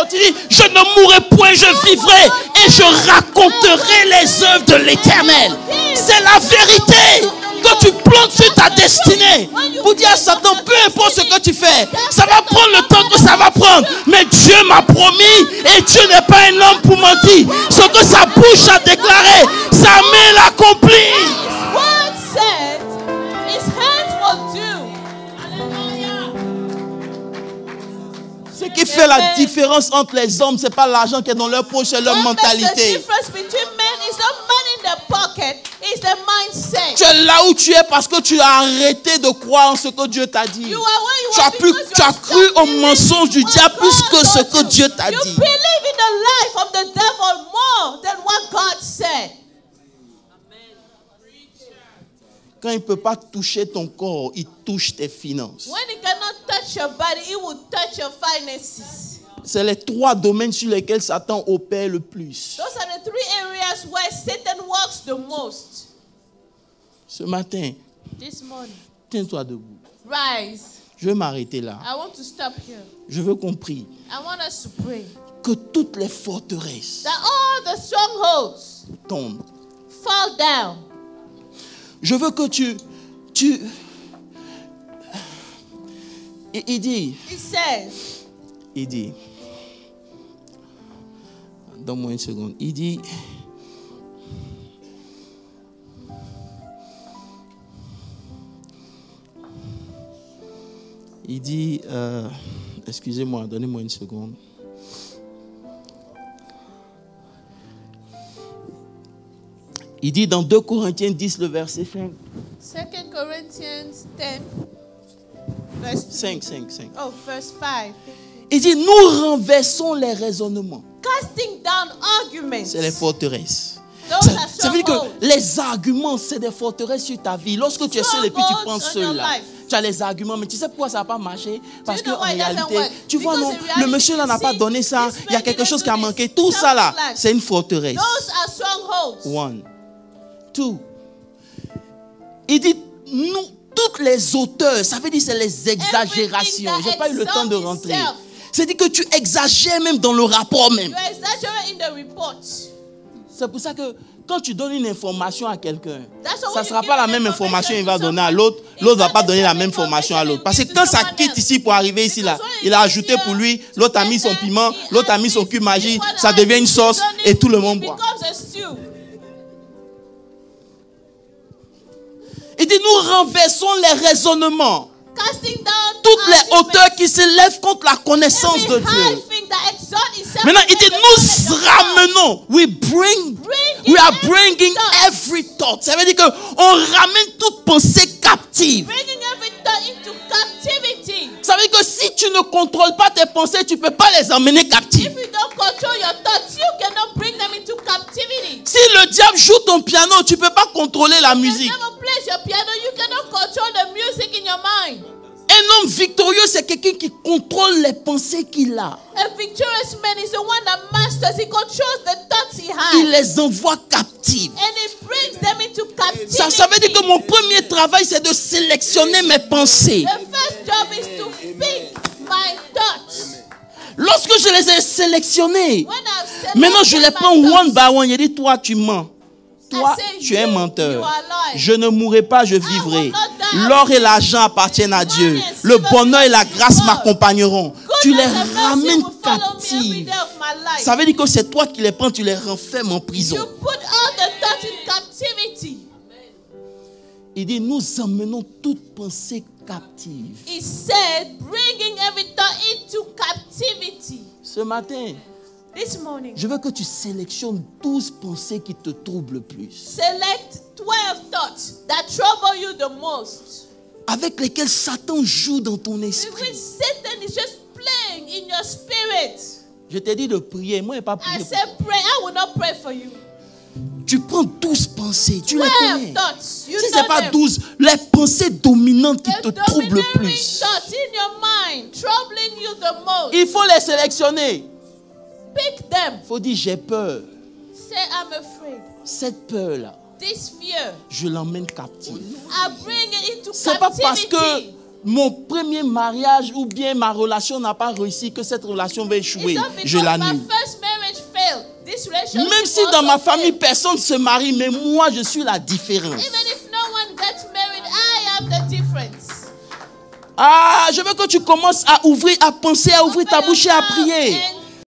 tu dis, je ne mourrai point, je vivrai et je raconterai les œuvres de l'Éternel. C'est la vérité. Quand tu plantes sur ta destinée, pour dire à Satan, peu importe ce que tu fais, ça va prendre le temps que ça va prendre. Mais Dieu m'a promis et Dieu n'est pas un homme pour mentir. Ce que sa bouche a déclaré, sa main l'accomplit. His word said, his hands will do. Hallelujah. Ce qui fait la différence entre les hommes, c'est pas l'argent qui est dans leur poche, c'est leur What makes the mentalité. difference between men is not money in the pocket, it's the mindset. Tu es là où tu es parce que tu as arrêté de croire en ce que Dieu t'a dit. You are where you Tu are as, because tu you as are cru stuck au in mensonge du what diable plus God que ce told que you. Dieu t'a You dit. believe in the life of the devil more than what God said. Quand il ne peut pas toucher ton corps, il touche tes finances. When he cannot touch your body, he will touch your finances. C'est les 3 domaines sur lesquels Satan opère le plus. Those are the 3 areas where Satan works the most. Ce matin, This morning, tiens-toi debout. rise. Je vais m'arrêter là. I want to stop here. Je veux qu'on prie I want us to pray que toutes les forteresses that all the strongholds tombent. fall down. Je veux que tu... Il dit... It says, donne-moi une seconde. Il dit, excusez-moi, donnez-moi une seconde. Il dit dans 2 Corinthiens 10, le verset 5. 2 Corinthians 10, verse 5. verse 5. Il dit, nous renversons les raisonnements. Casting down arguments. C'est les forteresses. Those are Ça veut dire que strongholds. les arguments, c'est des forteresses sur ta vie. Lorsque tu es seul et puis tu penses Strongholds on seul your là, life. tu as les arguments, mais tu sais pourquoi ça n'a pas marché? Parce know qu'en why it doesn't réalité, work? tu vois, Because non, in reality, le monsieur là n'a you pas see, donné ça, this il y a man quelque didn't chose do qui a this. manqué. Tout ça là, Something like- c'est une forteresse. Those are strongholds. 1. 2. Il dit, nous, toutes les auteurs, ça veut dire c'est les exagérations. Everything Je n'ai pas eu le that temps de exalts rentrer. itself. C'est-à-dire que tu exagères même dans le rapport même. You exaggerate in the report. C'est pour ça que quand tu donnes une information à quelqu'un, That's why ça ne when sera you pas la give même an information qu'il va information donner à to l'autre. someone, L'autre ne va it's pas not donner the la same même information à information l'autre. Parce que you give quand to ça someone quitte else. ici pour arriver ici, là, Because when il a it's ajouté here pour lui, to l'autre a mis get son there, piment, he l'autre a adds mis son this, cube magie, this one ça adds devient une this, sauce done et it, tout le monde it boit. becomes a stew. Il dit, nous renversons les raisonnements, Casting down toutes les arguments, hauteurs qui s'élèvent contre la connaissance every de high Dieu. thing that exalts itself Maintenant, il dit, against the knowledge nous of God. ramenons, we are bringing every thought. Ça veut dire qu'on ramène toute pensée captive. Bringing every thought into captivity. Ça veut dire que si tu ne contrôles pas tes pensées, tu ne peux pas les emmener captives. If you don't control your thoughts, you cannot bring them into captivity. Si le diable joue ton piano, tu ne peux pas contrôler la If the musique. devil plays your piano, you cannot control the music in your mind. Un homme victorieux, c'est quelqu'un qui contrôle les pensées qu'il a. A victorious man is the one that masters. He controls the thoughts he Il has. les envoie captives. And he brings them into captivity. Ça veut dire que mon premier travail, c'est de sélectionner mes pensées. The first job is to pick my thoughts. Lorsque je les ai sélectionnées, When I've selected maintenant je les my prends thoughts, one by one. Il dit, toi tu mens. Toi I say, tu es you menteur. are lying. Je ne mourrai pas, je will vivrai. not die. L'or et l'argent appartiennent à Dieu. Money and Le silver bonheur et la belongs to grâce God. m'accompagneront. Tu les Goodness and mercy ramènes will follow me every captives. day of my life. Ça veut dire que c'est toi qui les prends, tu les renfermes en prison. You put all the thoughts in captivity. Il dit, nous emmenons toute pensée captive. He said, bringing every thought into captivity. Ce matin, This morning, je veux que tu sélectionnes 12 pensées qui te troublent le plus, select 12 thoughts that trouble you the most. avec lesquelles Satan joue dans ton With esprit. which Satan is just playing in your spirit. Je t'ai dit de prier, moi je n'ai pas I prié. said, pray. I will not pray for you. Tu prends 12 pensées, tu les 12 connais. thoughts. You Si ce know n'est pas them. 12, les pensées dominantes qui The te troublent le dominating plus. thoughts in your mind, troubling you the most. Il faut les sélectionner. Pick them. Il faut dire, j'ai peur. Say, I'm afraid. Cette peur-là, This fear, je l'emmène captive. I bring it into Ce n'est pas parce que captivity. mon premier mariage ou bien ma relation n'a pas réussi que cette relation va échouer. It's not Je because my l'annule. first marriage failed. This relationship Même si also dans ma famille, failed. personne ne se marie, mais moi, je suis la différence. Even if no one gets married, I am the difference. Ah, je veux que tu commences à ouvrir, à penser, à ouvrir ta bouche et à prier. And